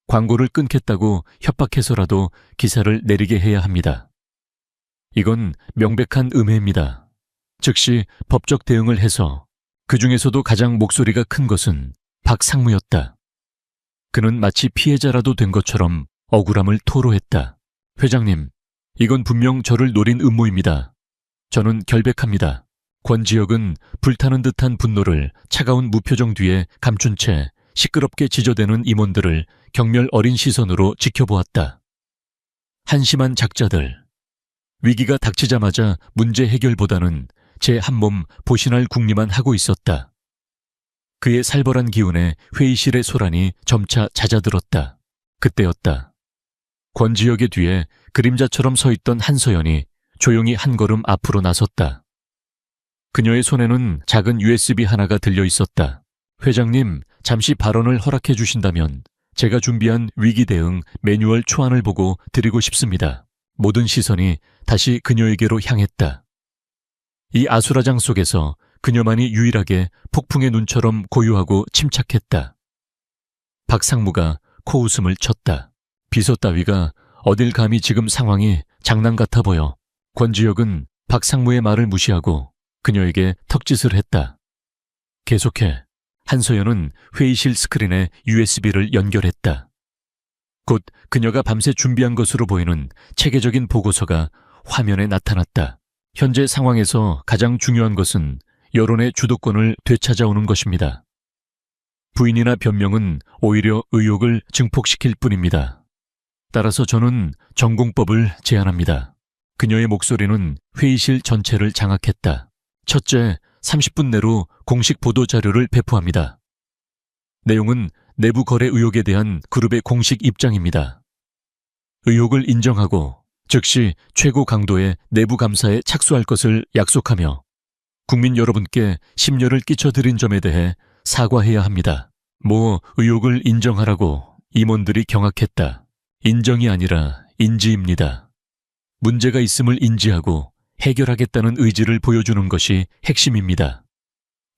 광고를 끊겠다고 협박해서라도 기사를 내리게 해야 합니다. 이건 명백한 음해입니다. 즉시 법적 대응을 해서 그 중에서도 가장 목소리가 큰 것은 박상무였다. 그는 마치 피해자라도 된 것처럼 억울함을 토로했다. 회장님, 이건 분명 저를 노린 음모입니다. 저는 결백합니다. 권지혁은 불타는 듯한 분노를 차가운 무표정 뒤에 감춘 채 시끄럽게 지저대는 임원들을 경멸 어린 시선으로 지켜보았다. 한심한 작자들. 위기가 닥치자마자 문제 해결보다는 제 한몸 보신할 궁리만 하고 있었다. 그의 살벌한 기운에 회의실의 소란이 점차 잦아들었다. 그때였다. 권지혁의 뒤에 그림자처럼 서 있던 한서연이 조용히 한 걸음 앞으로 나섰다. 그녀의 손에는 작은 USB 하나가 들려 있었다. 회장님, 잠시 발언을 허락해 주신다면 제가 준비한 위기 대응 매뉴얼 초안을 보고 드리고 싶습니다. 모든 시선이 다시 그녀에게로 향했다. 이 아수라장 속에서 그녀만이 유일하게 폭풍의 눈처럼 고요하고 침착했다. 박상무가 코웃음을 쳤다. 비서 따위가 어딜 감히 지금 상황이 장난 같아 보여. 권지혁은 박상무의 말을 무시하고 그녀에게 턱짓을 했다. 계속해. 한서연은 회의실 스크린에 USB를 연결했다. 곧 그녀가 밤새 준비한 것으로 보이는 체계적인 보고서가 화면에 나타났다. 현재 상황에서 가장 중요한 것은 여론의 주도권을 되찾아오는 것입니다. 부인이나 변명은 오히려 의혹을 증폭시킬 뿐입니다. 따라서 저는 전공법을 제안합니다. 그녀의 목소리는 회의실 전체를 장악했다. 첫째, 30분 내로 공식 보도 자료를 배포합니다. 내용은 내부 거래 의혹에 대한 그룹의 공식 입장입니다. 의혹을 인정하고 즉시 최고 강도의 내부 감사에 착수할 것을 약속하며 국민 여러분께 심려를 끼쳐드린 점에 대해 사과해야 합니다. 의혹을 인정하라고 임원들이 경악했다. 인정이 아니라 인지입니다. 문제가 있음을 인지하고 해결하겠다는 의지를 보여주는 것이 핵심입니다.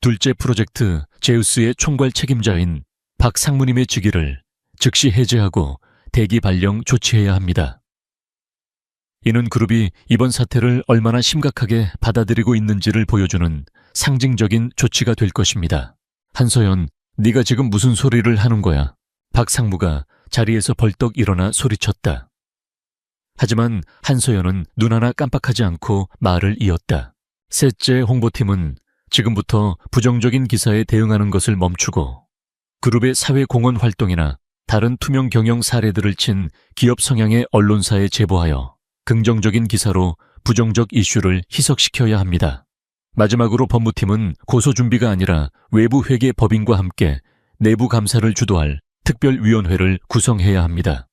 둘째 프로젝트 제우스의 총괄 책임자인 박상무님의 직위를 즉시 해제하고 대기 발령 조치해야 합니다. 이는 그룹이 이번 사태를 얼마나 심각하게 받아들이고 있는지를 보여주는 상징적인 조치가 될 것입니다. 한서연, 네가 지금 무슨 소리를 하는 거야? 박상무가 자리에서 벌떡 일어나 소리쳤다. 하지만 한서연은 눈 하나 깜빡하지 않고 말을 이었다. 셋째 홍보팀은 지금부터 부정적인 기사에 대응하는 것을 멈추고 그룹의 사회공헌 활동이나 다른 투명 경영 사례들을 친 기업 성향의 언론사에 제보하여 긍정적인 기사로 부정적 이슈를 희석시켜야 합니다. 마지막으로 법무팀은 고소 준비가 아니라 외부 회계 법인과 함께 내부 감사를 주도할 특별위원회를 구성해야 합니다.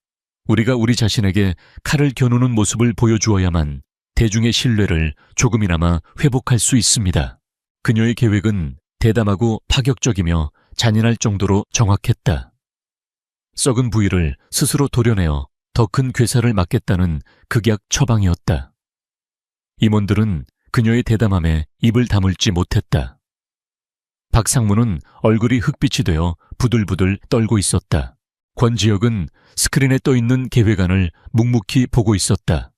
우리가 우리 자신에게 칼을 겨누는 모습을 보여주어야만 대중의 신뢰를 조금이나마 회복할 수 있습니다. 그녀의 계획은 대담하고 파격적이며 잔인할 정도로 정확했다. 썩은 부위를 스스로 도려내어 더 큰 괴사를 막겠다는 극약 처방이었다. 임원들은 그녀의 대담함에 입을 다물지 못했다. 박상무는 얼굴이 흑빛이 되어 부들부들 떨고 있었다. 권지혁은 스크린에 떠있는 계획안을 묵묵히 보고 있었다.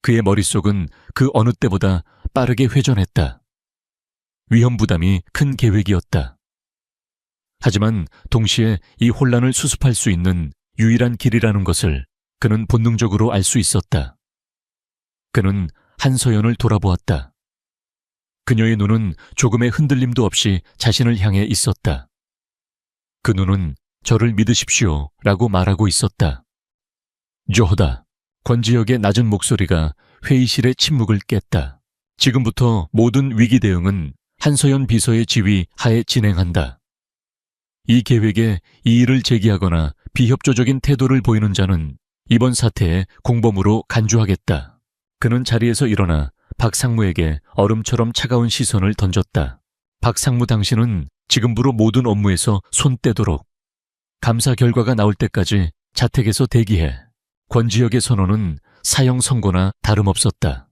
그의 머릿속은 그 어느 때보다 빠르게 회전했다. 위험 부담이 큰 계획이었다. 하지만 동시에 이 혼란을 수습할 수 있는 유일한 길이라는 것을 그는 본능적으로 알 수 있었다. 그는 한서연을 돌아보았다. 그녀의 눈은 조금의 흔들림도 없이 자신을 향해 있었다. 그 눈은 저를 믿으십시오 라고 말하고 있었다. 조호다. 권지혁의 낮은 목소리가 회의실의 침묵을 깼다. 지금부터 모든 위기 대응은 한서연 비서의 지휘 하에 진행한다. 이 계획에 이의를 제기하거나 비협조적인 태도를 보이는 자는 이번 사태에 공범으로 간주하겠다. 그는 자리에서 일어나 박 상무에게 얼음처럼 차가운 시선을 던졌다. 박 상무, 당신은 지금부로 모든 업무에서 손 떼도록, 감사 결과가 나올 때까지 자택에서 대기해. 권지혁의 선언은 사형 선고나 다름없었다.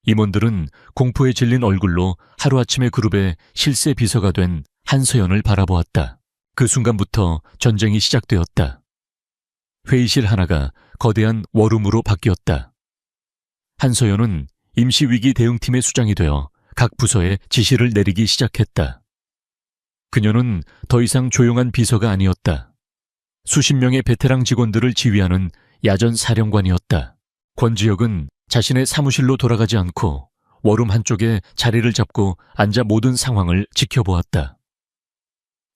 임원들은 공포에 질린 얼굴로 하루아침에 그룹의 실세 비서가 된 한서연을 바라보았다. 그 순간부터 전쟁이 시작되었다. 회의실 하나가 거대한 워룸으로 바뀌었다. 한서연은 임시위기 대응팀의 수장이 되어 각 부서에 지시를 내리기 시작했다. 그녀는 더 이상 조용한 비서가 아니었다. 수십 명의 베테랑 직원들을 지휘하는 야전 사령관이었다. 권지혁은 자신의 사무실로 돌아가지 않고 워룸 한쪽에 자리를 잡고 앉아 모든 상황을 지켜보았다.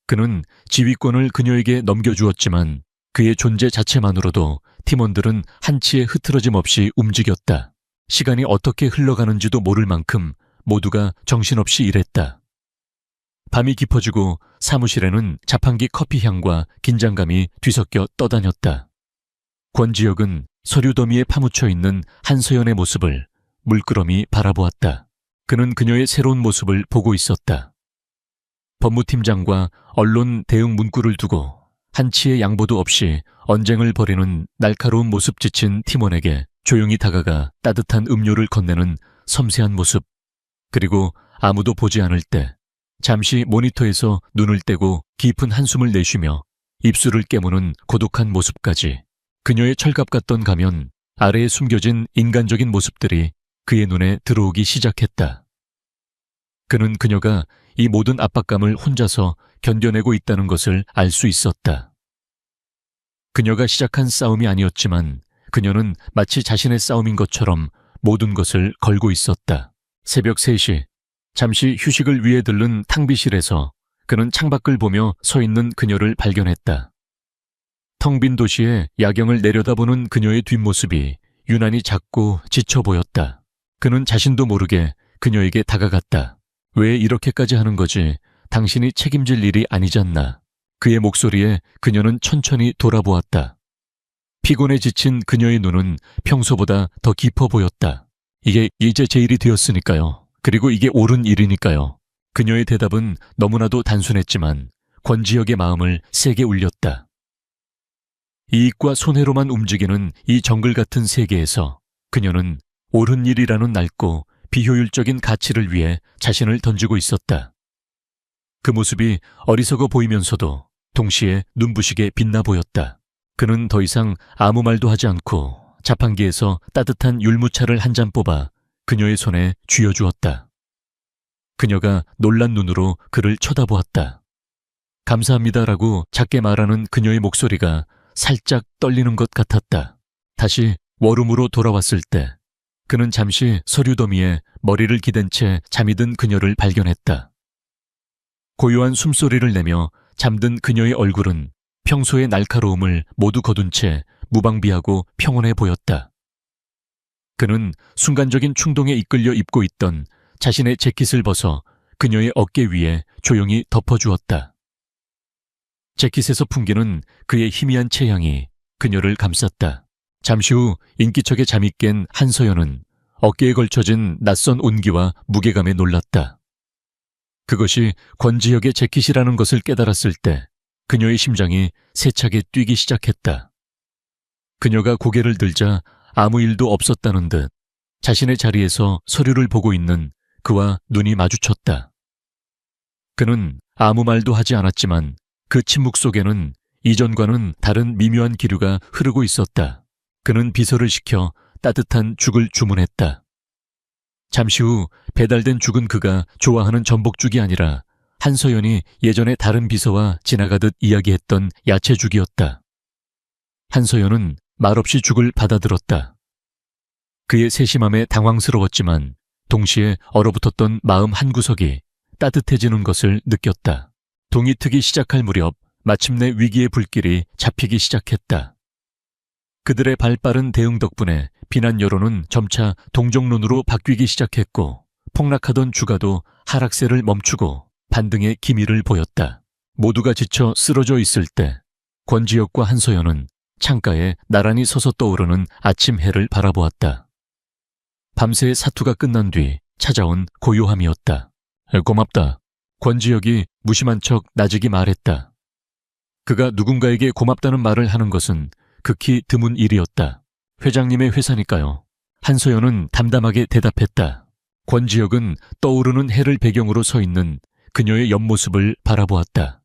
그는 지휘권을 그녀에게 넘겨주었지만 그의 존재 자체만으로도 팀원들은 한치의 흐트러짐 없이 움직였다. 시간이 어떻게 흘러가는지도 모를 만큼 모두가 정신없이 일했다. 밤이 깊어지고 사무실에는 자판기 커피 향과 긴장감이 뒤섞여 떠다녔다. 권지혁은 서류 더미에 파묻혀 있는 한서연의 모습을 물끄러미 바라보았다. 그는 그녀의 새로운 모습을 보고 있었다. 법무팀장과 언론 대응 문구를 두고 한치의 양보도 없이 언쟁을 벌이는 날카로운 모습 지친 팀원에게 조용히 다가가 따뜻한 음료를 건네는 섬세한 모습, 그리고 아무도 보지 않을 때 잠시 모니터에서 눈을 떼고 깊은 한숨을 내쉬며 입술을 깨무는 고독한 모습까지, 그녀의 철갑 같던 가면 아래에 숨겨진 인간적인 모습들이 그의 눈에 들어오기 시작했다. 그는 그녀가 이 모든 압박감을 혼자서 견뎌내고 있다는 것을 알 수 있었다. 그녀가 시작한 싸움이 아니었지만 그녀는 마치 자신의 싸움인 것처럼 모든 것을 걸고 있었다. 새벽 3시, 잠시 휴식을 위해 들른 탕비실에서 그는 창밖을 보며 서 있는 그녀를 발견했다. 텅 빈 도시에 야경을 내려다보는 그녀의 뒷모습이 유난히 작고 지쳐 보였다. 그는 자신도 모르게 그녀에게 다가갔다. 왜 이렇게까지 하는 거지? 당신이 책임질 일이 아니잖나. 그의 목소리에 그녀는 천천히 돌아보았다. 피곤에 지친 그녀의 눈은 평소보다 더 깊어 보였다. 이게 이제 제 일이 되었으니까요. 그리고 이게 옳은 일이니까요. 그녀의 대답은 너무나도 단순했지만 권지혁의 마음을 세게 울렸다. 이익과 손해로만 움직이는 이 정글 같은 세계에서 그녀는 옳은 일이라는 낡고 비효율적인 가치를 위해 자신을 던지고 있었다. 그 모습이 어리석어 보이면서도 동시에 눈부시게 빛나 보였다. 그는 더 이상 아무 말도 하지 않고 자판기에서 따뜻한 율무차를 한 잔 뽑아 그녀의 손에 쥐어주었다. 그녀가 놀란 눈으로 그를 쳐다보았다. 감사합니다라고 작게 말하는 그녀의 목소리가 살짝 떨리는 것 같았다. 다시 워룸으로 돌아왔을 때 그는 잠시 서류 더미에 머리를 기댄 채 잠이 든 그녀를 발견했다. 고요한 숨소리를 내며 잠든 그녀의 얼굴은 평소의 날카로움을 모두 거둔 채 무방비하고 평온해 보였다. 그는 순간적인 충동에 이끌려 입고 있던 자신의 재킷을 벗어 그녀의 어깨 위에 조용히 덮어주었다. 재킷에서 풍기는 그의 희미한 체향이 그녀를 감쌌다. 잠시 후 인기척에 잠이 깬 한서연은 어깨에 걸쳐진 낯선 온기와 무게감에 놀랐다. 그것이 권지혁의 재킷이라는 것을 깨달았을 때 그녀의 심장이 세차게 뛰기 시작했다. 그녀가 고개를 들자 아무 일도 없었다는 듯 자신의 자리에서 서류를 보고 있는 그와 눈이 마주쳤다. 그는 아무 말도 하지 않았지만 그 침묵 속에는 이전과는 다른 미묘한 기류가 흐르고 있었다. 그는 비서를 시켜 따뜻한 죽을 주문했다. 잠시 후 배달된 죽은 그가 좋아하는 전복죽이 아니라 한서연이 예전에 다른 비서와 지나가듯 이야기했던 야채죽이었다. 한서연은 말없이 죽을 받아들었다. 그의 세심함에 당황스러웠지만 동시에 얼어붙었던 마음 한구석이 따뜻해지는 것을 느꼈다. 동이 트기 시작할 무렵 마침내 위기의 불길이 잡히기 시작했다. 그들의 발빠른 대응 덕분에 비난 여론은 점차 동정론으로 바뀌기 시작했고 폭락하던 주가도 하락세를 멈추고 반등의 기미를 보였다. 모두가 지쳐 쓰러져 있을 때 권지혁과 한서연은 창가에 나란히 서서 떠오르는 아침 해를 바라보았다. 밤새의 사투가 끝난 뒤 찾아온 고요함이었다. 고맙다. 권지혁이 무심한 척 나직이 말했다. 그가 누군가에게 고맙다는 말을 하는 것은 극히 드문 일이었다. 회장님의 회사니까요. 한서연은 담담하게 대답했다. 권지혁은 떠오르는 해를 배경으로 서 있는 그녀의 옆모습을 바라보았다.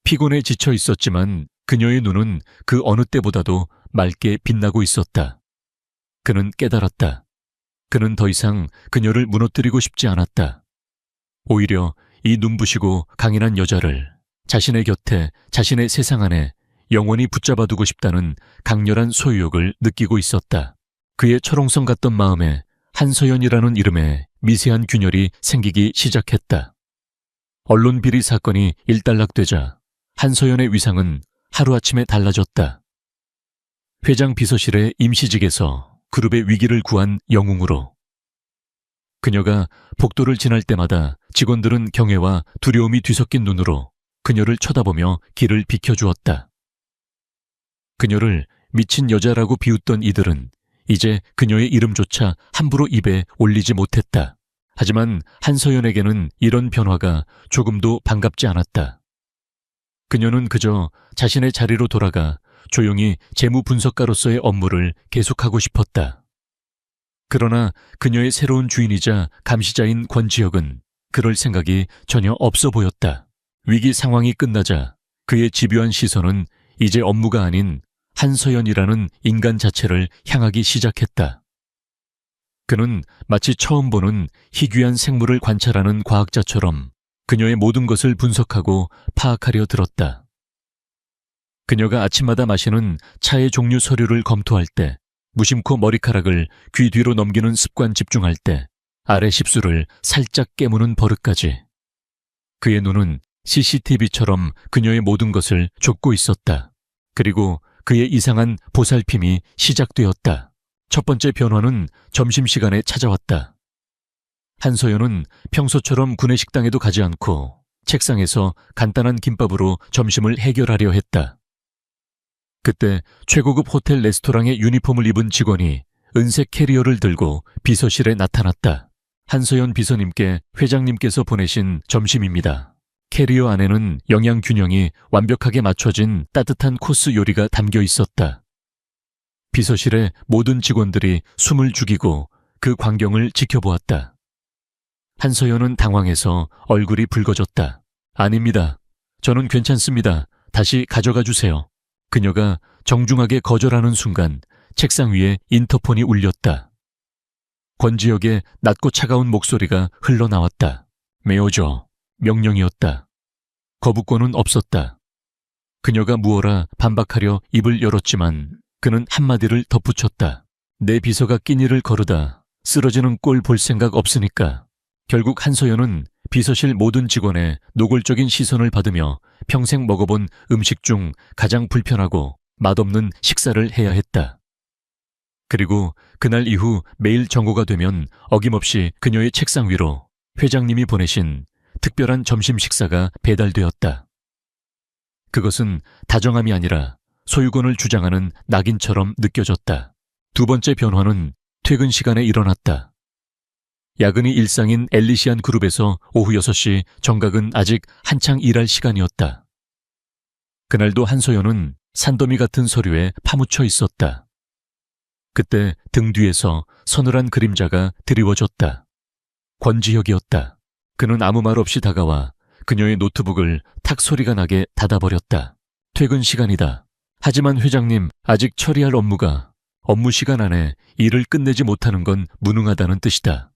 피곤에 지쳐 있었지만 그녀의 눈은 그 어느 때보다도 맑게 빛나고 있었다. 그는 깨달았다. 그는 더 이상 그녀를 무너뜨리고 싶지 않았다. 오히려 이 눈부시고 강인한 여자를 자신의 곁에, 자신의 세상 안에 영원히 붙잡아두고 싶다는 강렬한 소유욕을 느끼고 있었다. 그의 철옹성 같던 마음에 한서연이라는 이름에 미세한 균열이 생기기 시작했다. 언론 비리 사건이 일단락되자 한서연의 위상은 하루아침에 달라졌다. 회장 비서실의 임시직에서 그룹의 위기를 구한 영웅으로. 그녀가 복도를 지날 때마다 직원들은 경외와 두려움이 뒤섞인 눈으로 그녀를 쳐다보며 길을 비켜주었다. 그녀를 미친 여자라고 비웃던 이들은 이제 그녀의 이름조차 함부로 입에 올리지 못했다. 하지만 한서연에게는 이런 변화가 조금도 반갑지 않았다. 그녀는 그저 자신의 자리로 돌아가 조용히 재무 분석가로서의 업무를 계속하고 싶었다. 그러나 그녀의 새로운 주인이자 감시자인 권지혁은 그럴 생각이 전혀 없어 보였다. 위기 상황이 끝나자 그의 집요한 시선은 이제 업무가 아닌 한서연이라는 인간 자체를 향하기 시작했다. 그는 마치 처음 보는 희귀한 생물을 관찰하는 과학자처럼 그녀의 모든 것을 분석하고 파악하려 들었다. 그녀가 아침마다 마시는 차의 종류 서류를 검토할 때, 무심코 머리카락을 귀 뒤로 넘기는 습관 집중할 때, 아래 십수를 살짝 깨무는 버릇까지. 그의 눈은 CCTV처럼 그녀의 모든 것을 좇고 있었다. 그리고 그의 이상한 보살핌이 시작되었다. 첫 번째 변화는 점심시간에 찾아왔다. 한서연은 평소처럼 구내식당에도 가지 않고 책상에서 간단한 김밥으로 점심을 해결하려 했다. 그때 최고급 호텔 레스토랑의 유니폼을 입은 직원이 은색 캐리어를 들고 비서실에 나타났다. 한서연 비서님께 회장님께서 보내신 점심입니다. 캐리어 안에는 영양 균형이 완벽하게 맞춰진 따뜻한 코스 요리가 담겨 있었다. 비서실의 모든 직원들이 숨을 죽이고 그 광경을 지켜보았다. 한서연은 당황해서 얼굴이 붉어졌다. 아닙니다. 저는 괜찮습니다. 다시 가져가 주세요. 그녀가 정중하게 거절하는 순간 책상 위에 인터폰이 울렸다. 권지혁의 낮고 차가운 목소리가 흘러나왔다. 메어져. 명령이었다. 거부권은 없었다. 그녀가 무어라 반박하려 입을 열었지만 그는 한마디를 덧붙였다. 내 비서가 끼니를 거르다 쓰러지는 꼴 볼 생각 없으니까. 결국 한서연은 비서실 모든 직원의 노골적인 시선을 받으며 평생 먹어본 음식 중 가장 불편하고 맛없는 식사를 해야 했다. 그리고 그날 이후 매일 정오가 되면 어김없이 그녀의 책상 위로 회장님이 보내신 특별한 점심 식사가 배달되었다. 그것은 다정함이 아니라 소유권을 주장하는 낙인처럼 느껴졌다. 두 번째 변화는 퇴근 시간에 일어났다. 야근이 일상인 엘리시안 그룹에서 오후 6시 정각은 아직 한창 일할 시간이었다. 그날도 한서연은 산더미 같은 서류에 파묻혀 있었다. 그때 등 뒤에서 서늘한 그림자가 드리워졌다. 권지혁이었다. 그는 아무 말 없이 다가와 그녀의 노트북을 탁 소리가 나게 닫아버렸다. 퇴근 시간이다. 하지만 회장님, 아직 처리할 업무 시간 안에 일을 끝내지 못하는 건 무능하다는 뜻이다.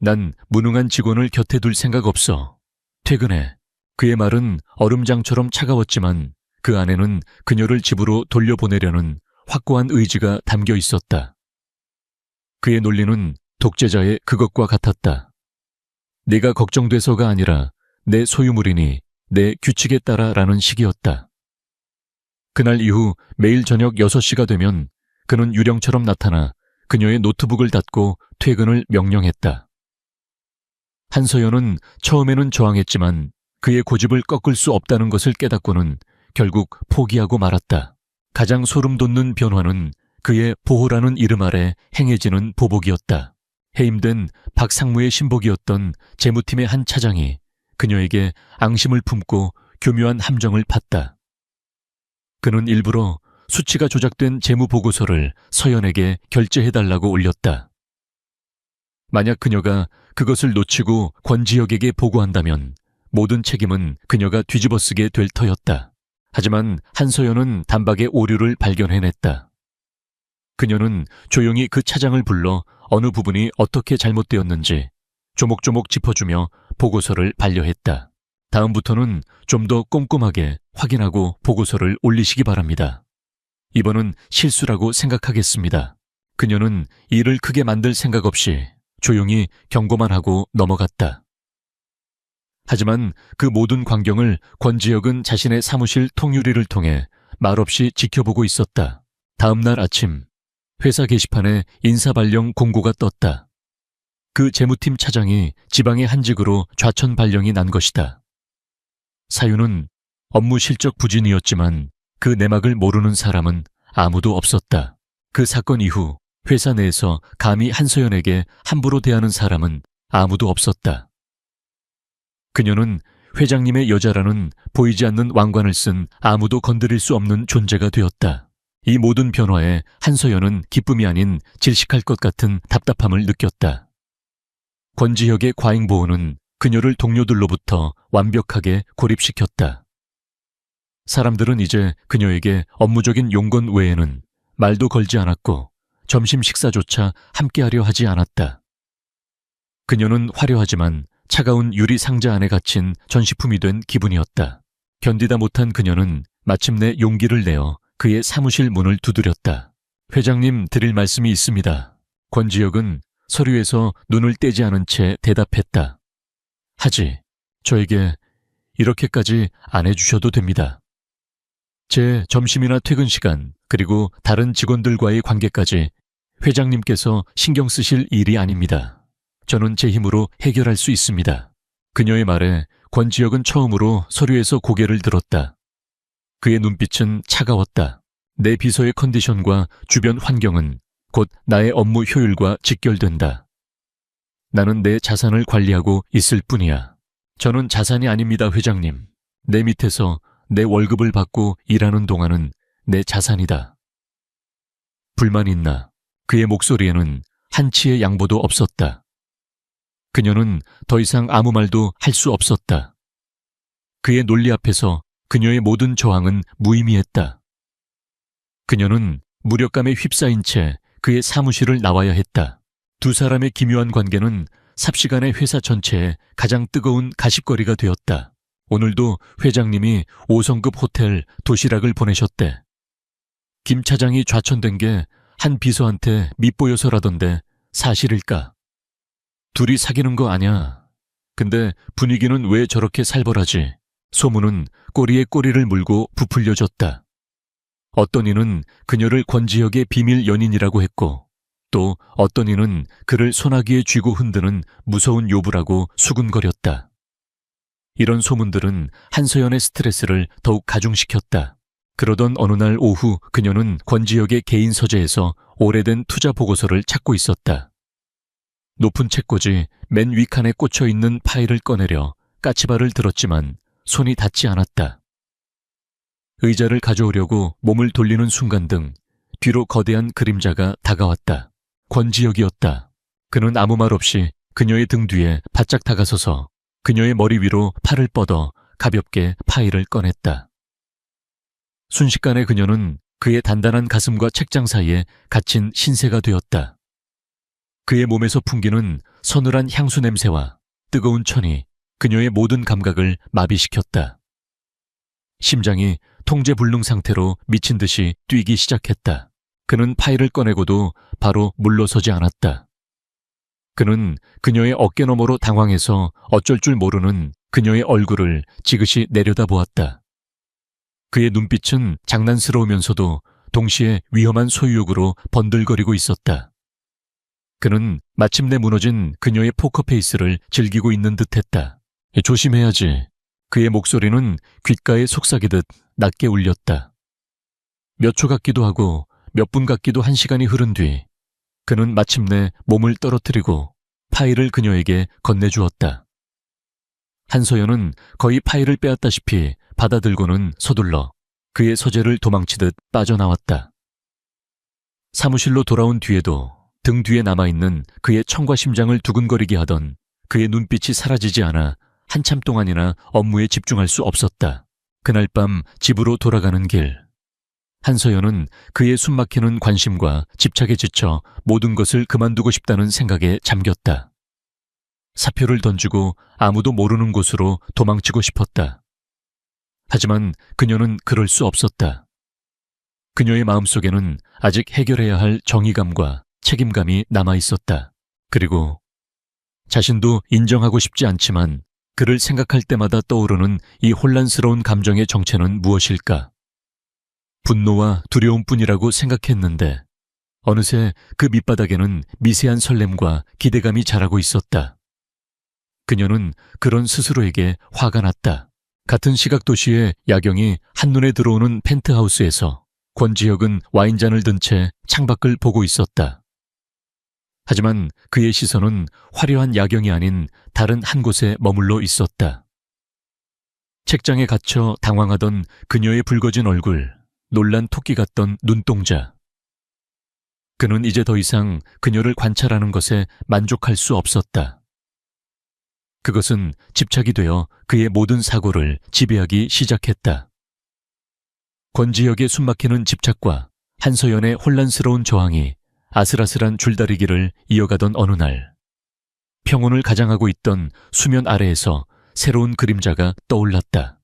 난 무능한 직원을 곁에 둘 생각 없어. 퇴근해. 그의 말은 얼음장처럼 차가웠지만 그 안에는 그녀를 집으로 돌려보내려는 확고한 의지가 담겨 있었다. 그의 논리는 독재자의 그것과 같았다. 네가 걱정돼서가 아니라 내 소유물이니 내 규칙에 따라라는 식이었다. 그날 이후 매일 저녁 6시가 되면 그는 유령처럼 나타나 그녀의 노트북을 닫고 퇴근을 명령했다. 한서연은 처음에는 저항했지만 그의 고집을 꺾을 수 없다는 것을 깨닫고는 결국 포기하고 말았다. 가장 소름 돋는 변화는 그의 보호라는 이름 아래 행해지는 보복이었다. 해임된 박상무의 신복이었던 재무팀의 한 차장이 그녀에게 앙심을 품고 교묘한 함정을 팠다. 그는 일부러 수치가 조작된 재무보고서를 서연에게 결제해달라고 올렸다. 만약 그녀가 그것을 놓치고 권지혁에게 보고한다면 모든 책임은 그녀가 뒤집어쓰게 될 터였다. 하지만 한서연은 단박에 오류를 발견해냈다. 그녀는 조용히 그 차장을 불러 어느 부분이 어떻게 잘못되었는지 조목조목 짚어주며 보고서를 반려했다. 다음부터는 좀 더 꼼꼼하게 확인하고 보고서를 올리시기 바랍니다. 이번은 실수라고 생각하겠습니다. 그녀는 일을 크게 만들 생각 없이 조용히 경고만 하고 넘어갔다. 하지만 그 모든 광경을 권지혁은 자신의 사무실 통유리를 통해 말없이 지켜보고 있었다. 다음 날 아침 회사 게시판에 인사발령 공고가 떴다. 그 재무팀 차장이 지방의 한직으로 좌천 발령이 난 것이다. 사유는 업무 실적 부진이었지만 그 내막을 모르는 사람은 아무도 없었다. 그 사건 이후 회사 내에서 감히 한서연에게 함부로 대하는 사람은 아무도 없었다. 그녀는 회장님의 여자라는 보이지 않는 왕관을 쓴 아무도 건드릴 수 없는 존재가 되었다. 이 모든 변화에 한서연은 기쁨이 아닌 질식할 것 같은 답답함을 느꼈다. 권지혁의 과잉보호는 그녀를 동료들로부터 완벽하게 고립시켰다. 사람들은 이제 그녀에게 업무적인 용건 외에는 말도 걸지 않았고 점심 식사조차 함께하려 하지 않았다. 그녀는 화려하지만 차가운 유리 상자 안에 갇힌 전시품이 된 기분이었다. 견디다 못한 그녀는 마침내 용기를 내어 그의 사무실 문을 두드렸다. 회장님 드릴 말씀이 있습니다. 권지혁은 서류에서 눈을 떼지 않은 채 대답했다. 하지, 저에게 이렇게까지 안 해주셔도 됩니다. 제 점심이나 퇴근 시간, 그리고 다른 직원들과의 관계까지 회장님께서 신경 쓰실 일이 아닙니다. 저는 제 힘으로 해결할 수 있습니다. 그녀의 말에 권지혁은 처음으로 서류에서 고개를 들었다. 그의 눈빛은 차가웠다. 내 비서의 컨디션과 주변 환경은 곧 나의 업무 효율과 직결된다. 나는 내 자산을 관리하고 있을 뿐이야. 저는 자산이 아닙니다, 회장님. 내 밑에서 내 월급을 받고 일하는 동안은 내 자산이다. 불만 있나? 그의 목소리에는 한치의 양보도 없었다. 그녀는 더 이상 아무 말도 할 수 없었다. 그의 논리 앞에서 그녀의 모든 저항은 무의미했다. 그녀는 무력감에 휩싸인 채 그의 사무실을 나와야 했다. 두 사람의 기묘한 관계는 삽시간에 회사 전체에 가장 뜨거운 가십거리가 되었다. 오늘도 회장님이 5성급 호텔 도시락을 보내셨대. 김 차장이 좌천된 게 한 비서한테 밉보여서라던데 사실일까? 둘이 사귀는 거 아냐? 근데 분위기는 왜 저렇게 살벌하지? 소문은 꼬리에 꼬리를 물고 부풀려졌다. 어떤 이는 그녀를 권지혁의 비밀 연인이라고 했고 또 어떤 이는 그를 소나기에 쥐고 흔드는 무서운 요부라고 수군거렸다. 이런 소문들은 한서연의 스트레스를 더욱 가중시켰다. 그러던 어느 날 오후 그녀는 권지혁의 개인 서재에서 오래된 투자 보고서를 찾고 있었다. 높은 책꽂이 맨 윗칸에 꽂혀있는 파일을 꺼내려 까치발을 들었지만 손이 닿지 않았다. 의자를 가져오려고 몸을 돌리는 순간 등 뒤로 거대한 그림자가 다가왔다. 권지혁이었다. 그는 아무 말 없이 그녀의 등 뒤에 바짝 다가서서 그녀의 머리 위로 팔을 뻗어 가볍게 파일을 꺼냈다. 순식간에 그녀는 그의 단단한 가슴과 책장 사이에 갇힌 신세가 되었다. 그의 몸에서 풍기는 서늘한 향수 냄새와 뜨거운 천이 그녀의 모든 감각을 마비시켰다. 심장이 통제불능 상태로 미친 듯이 뛰기 시작했다. 그는 파일을 꺼내고도 바로 물러서지 않았다. 그는 그녀의 어깨너머로 당황해서 어쩔 줄 모르는 그녀의 얼굴을 지그시 내려다보았다. 그의 눈빛은 장난스러우면서도 동시에 위험한 소유욕으로 번들거리고 있었다. 그는 마침내 무너진 그녀의 포커페이스를 즐기고 있는 듯했다. 조심해야지. 그의 목소리는 귓가에 속삭이듯 낮게 울렸다. 몇 초 같기도 하고 몇 분 같기도 한 시간이 흐른 뒤 그는 마침내 몸을 떨어뜨리고 파일을 그녀에게 건네주었다. 한서연은 거의 파일을 빼앗다시피 받아들고는 서둘러 그의 서재를 도망치듯 빠져나왔다. 사무실로 돌아온 뒤에도 등 뒤에 남아있는 그의 청과 심장을 두근거리게 하던 그의 눈빛이 사라지지 않아 한참 동안이나 업무에 집중할 수 없었다. 그날 밤 집으로 돌아가는 길, 한서연은 그의 숨막히는 관심과 집착에 지쳐 모든 것을 그만두고 싶다는 생각에 잠겼다. 사표를 던지고 아무도 모르는 곳으로 도망치고 싶었다. 하지만 그녀는 그럴 수 없었다. 그녀의 마음속에는 아직 해결해야 할 정의감과 책임감이 남아있었다. 그리고 자신도 인정하고 싶지 않지만 그를 생각할 때마다 떠오르는 이 혼란스러운 감정의 정체는 무엇일까? 분노와 두려움뿐이라고 생각했는데 어느새 그 밑바닥에는 미세한 설렘과 기대감이 자라고 있었다. 그녀는 그런 스스로에게 화가 났다. 같은 시각 도시의 야경이 한눈에 들어오는 펜트하우스에서 권지혁은 와인잔을 든 채 창밖을 보고 있었다. 하지만 그의 시선은 화려한 야경이 아닌 다른 한 곳에 머물러 있었다. 책장에 갇혀 당황하던 그녀의 붉어진 얼굴, 놀란 토끼 같던 눈동자. 그는 이제 더 이상 그녀를 관찰하는 것에 만족할 수 없었다. 그것은 집착이 되어 그의 모든 사고를 지배하기 시작했다. 권지혁의 숨막히는 집착과 한서연의 혼란스러운 저항이 아슬아슬한 줄다리기를 이어가던 어느 날, 평온을 가장하고 있던 수면 아래에서 새로운 그림자가 떠올랐다.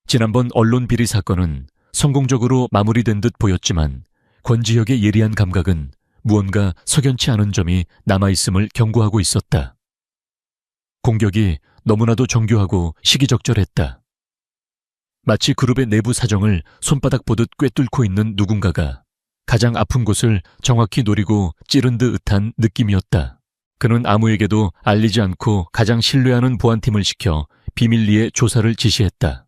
지난번 언론 비리 사건은 성공적으로 마무리된 듯 보였지만 권지혁의 예리한 감각은 무언가 석연치 않은 점이 남아있음을 경고하고 있었다. 공격이 너무나도 정교하고 시기적절했다. 마치 그룹의 내부 사정을 손바닥 보듯 꿰뚫고 있는 누군가가 가장 아픈 곳을 정확히 노리고 찌른 듯한 느낌이었다. 그는 아무에게도 알리지 않고 가장 신뢰하는 보안팀을 시켜 비밀리에 조사를 지시했다.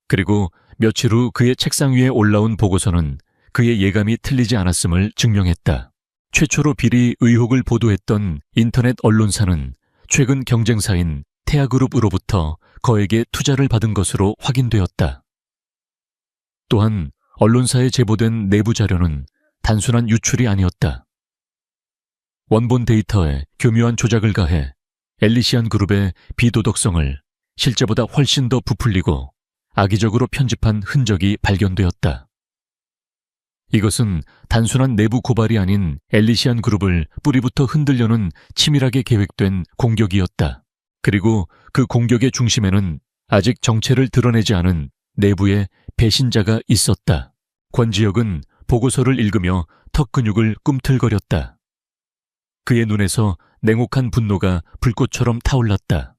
그리고 며칠 후 그의 책상 위에 올라온 보고서는 그의 예감이 틀리지 않았음을 증명했다. 최초로 비리 의혹을 보도했던 인터넷 언론사는 최근 경쟁사인 태아그룹으로부터 거액의 투자를 받은 것으로 확인되었다. 또한 언론사에 제보된 내부 자료는 단순한 유출이 아니었다. 원본 데이터에 교묘한 조작을 가해 엘리시안 그룹의 비도덕성을 실제보다 훨씬 더 부풀리고 악의적으로 편집한 흔적이 발견되었다. 이것은 단순한 내부 고발이 아닌 엘리시안 그룹을 뿌리부터 흔들려는 치밀하게 계획된 공격이었다. 그리고 그 공격의 중심에는 아직 정체를 드러내지 않은 내부의 배신자가 있었다. 권지혁은 보고서를 읽으며 턱 근육을 꿈틀거렸다. 그의 눈에서 냉혹한 분노가 불꽃처럼 타올랐다.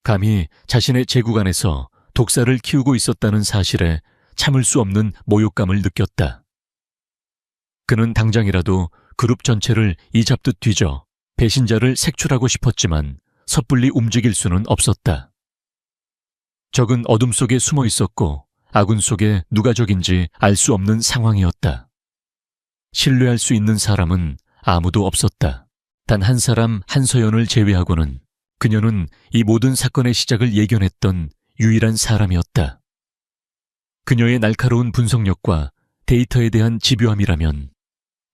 감히 자신의 제국 안에서 독사를 키우고 있었다는 사실에 참을 수 없는 모욕감을 느꼈다. 그는 당장이라도 그룹 전체를 이잡듯 뒤져 배신자를 색출하고 싶었지만 섣불리 움직일 수는 없었다. 적은 어둠 속에 숨어 있었고 아군 속에 누가 적인지 알 수 없는 상황이었다. 신뢰할 수 있는 사람은 아무도 없었다. 단 한 사람 한서연을 제외하고는 그녀는 이 모든 사건의 시작을 예견했던 유일한 사람이었다. 그녀의 날카로운 분석력과 데이터에 대한 집요함이라면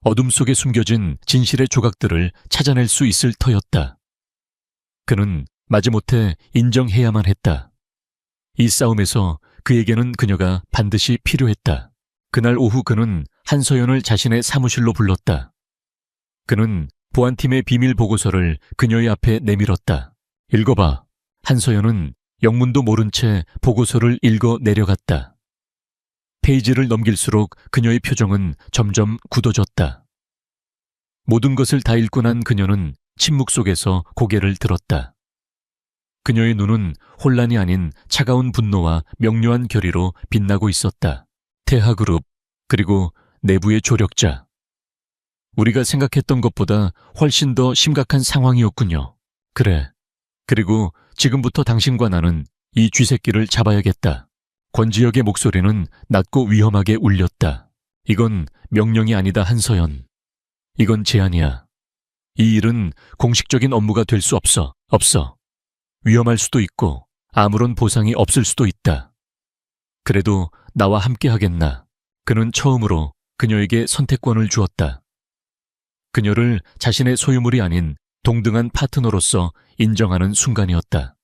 어둠 속에 숨겨진 진실의 조각들을 찾아낼 수 있을 터였다. 그는 마지못해 인정해야만 했다. 이 싸움에서 그에게는 그녀가 반드시 필요했다. 그날 오후 그는 한서연을 자신의 사무실로 불렀다. 그는 보안팀의 비밀 보고서를 그녀의 앞에 내밀었다. 읽어봐. 한서연은 영문도 모른 채 보고서를 읽어 내려갔다. 페이지를 넘길수록 그녀의 표정은 점점 굳어졌다. 모든 것을 다 읽고 난 그녀는 침묵 속에서 고개를 들었다. 그녀의 눈은 혼란이 아닌 차가운 분노와 명료한 결의로 빛나고 있었다. 태하그룹, 그리고 내부의 조력자. 우리가 생각했던 것보다 훨씬 더 심각한 상황이었군요. 그래. 그리고 지금부터 당신과 나는 이 쥐새끼를 잡아야겠다. 권지혁의 목소리는 낮고 위험하게 울렸다. 이건 명령이 아니다, 한서연. 이건 제안이야. 이 일은 공식적인 업무가 될 수 없어. 위험할 수도 있고 아무런 보상이 없을 수도 있다. 그래도 나와 함께 하겠나? 그는 처음으로 그녀에게 선택권을 주었다. 그녀를 자신의 소유물이 아닌 동등한 파트너로서 인정하는 순간이었다.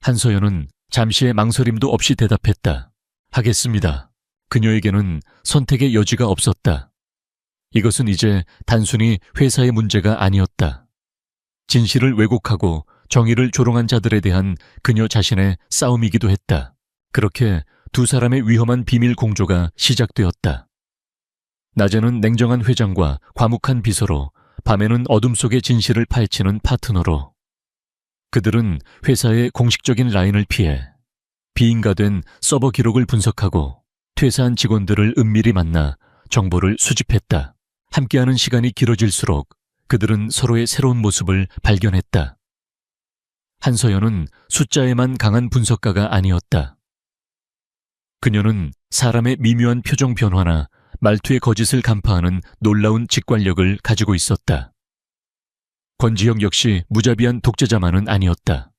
한서연은 잠시의 망설임도 없이 대답했다. 하겠습니다. 그녀에게는 선택의 여지가 없었다. 이것은 이제 단순히 회사의 문제가 아니었다. 진실을 왜곡하고 정의를 조롱한 자들에 대한 그녀 자신의 싸움이기도 했다. 그렇게 두 사람의 위험한 비밀 공조가 시작되었다. 낮에는 냉정한 회장과 과묵한 비서로, 밤에는 어둠 속의 진실을 파헤치는 파트너로. 그들은 회사의 공식적인 라인을 피해 비인가된 서버 기록을 분석하고 퇴사한 직원들을 은밀히 만나 정보를 수집했다. 함께하는 시간이 길어질수록 그들은 서로의 새로운 모습을 발견했다. 한서연은 숫자에만 강한 분석가가 아니었다. 그녀는 사람의 미묘한 표정 변화나 말투의 거짓을 간파하는 놀라운 직관력을 가지고 있었다. 권지혁 역시 무자비한 독재자만은 아니었다.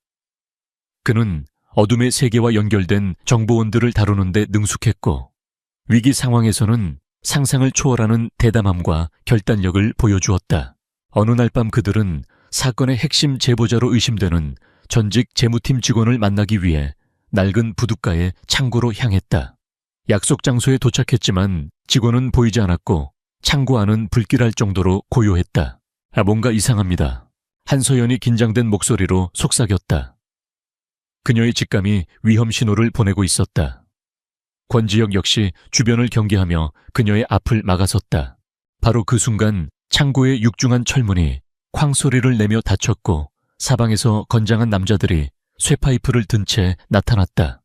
그는 어둠의 세계와 연결된 정보원들을 다루는데 능숙했고, 위기 상황에서는 상상을 초월하는 대담함과 결단력을 보여주었다. 어느 날 밤 그들은 사건의 핵심 제보자로 의심되는 전직 재무팀 직원을 만나기 위해 낡은 부둣가의 창고로 향했다. 약속 장소에 도착했지만 직원은 보이지 않았고 창고 안은 불길할 정도로 고요했다. 뭔가 이상합니다. 한서연이 긴장된 목소리로 속삭였다. 그녀의 직감이 위험 신호를 보내고 있었다. 권지혁 역시 주변을 경계하며 그녀의 앞을 막아섰다. 바로 그 순간 창고의 육중한 철문이 쾅 소리를 내며 닫혔고 사방에서 건장한 남자들이 쇠파이프를 든 채 나타났다.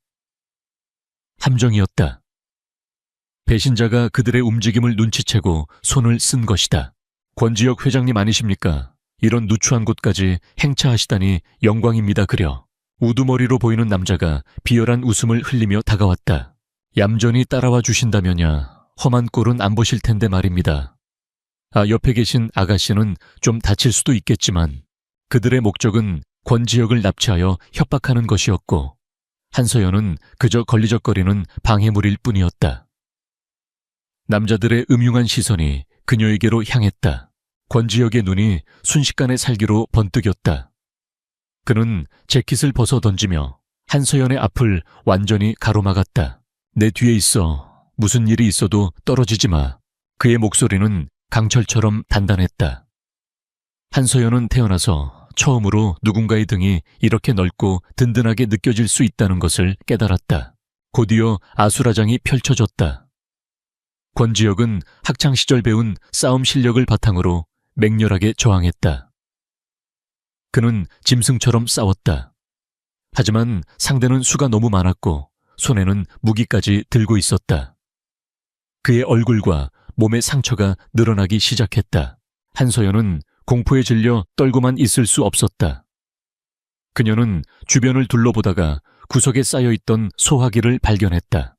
함정이었다. 배신자가 그들의 움직임을 눈치채고 손을 쓴 것이다. 권지혁 회장님 아니십니까? 이런 누추한 곳까지 행차하시다니 영광입니다. 그려. 우두머리로 보이는 남자가 비열한 웃음을 흘리며 다가왔다. 얌전히 따라와 주신다면야 험한 꼴은 안 보실 텐데 말입니다. 옆에 계신 아가씨는 좀 다칠 수도 있겠지만 그들의 목적은 권지혁을 납치하여 협박하는 것이었고 한서연은 그저 걸리적거리는 방해물일 뿐이었다. 남자들의 음흉한 시선이 그녀에게로 향했다. 권지혁의 눈이 순식간에 살기로 번뜩였다. 그는 재킷을 벗어 던지며 한서연의 앞을 완전히 가로막았다. 내 뒤에 있어. 무슨 일이 있어도 떨어지지 마. 그의 목소리는 강철처럼 단단했다. 한서연은 태어나서 처음으로 누군가의 등이 이렇게 넓고 든든하게 느껴질 수 있다는 것을 깨달았다. 곧이어 아수라장이 펼쳐졌다. 권지혁은 학창시절 배운 싸움 실력을 바탕으로 맹렬하게 저항했다. 그는 짐승처럼 싸웠다. 하지만 상대는 수가 너무 많았고 손에는 무기까지 들고 있었다. 그의 얼굴과 몸의 상처가 늘어나기 시작했다. 한서연은 공포에 질려 떨고만 있을 수 없었다. 그녀는 주변을 둘러보다가 구석에 쌓여있던 소화기를 발견했다.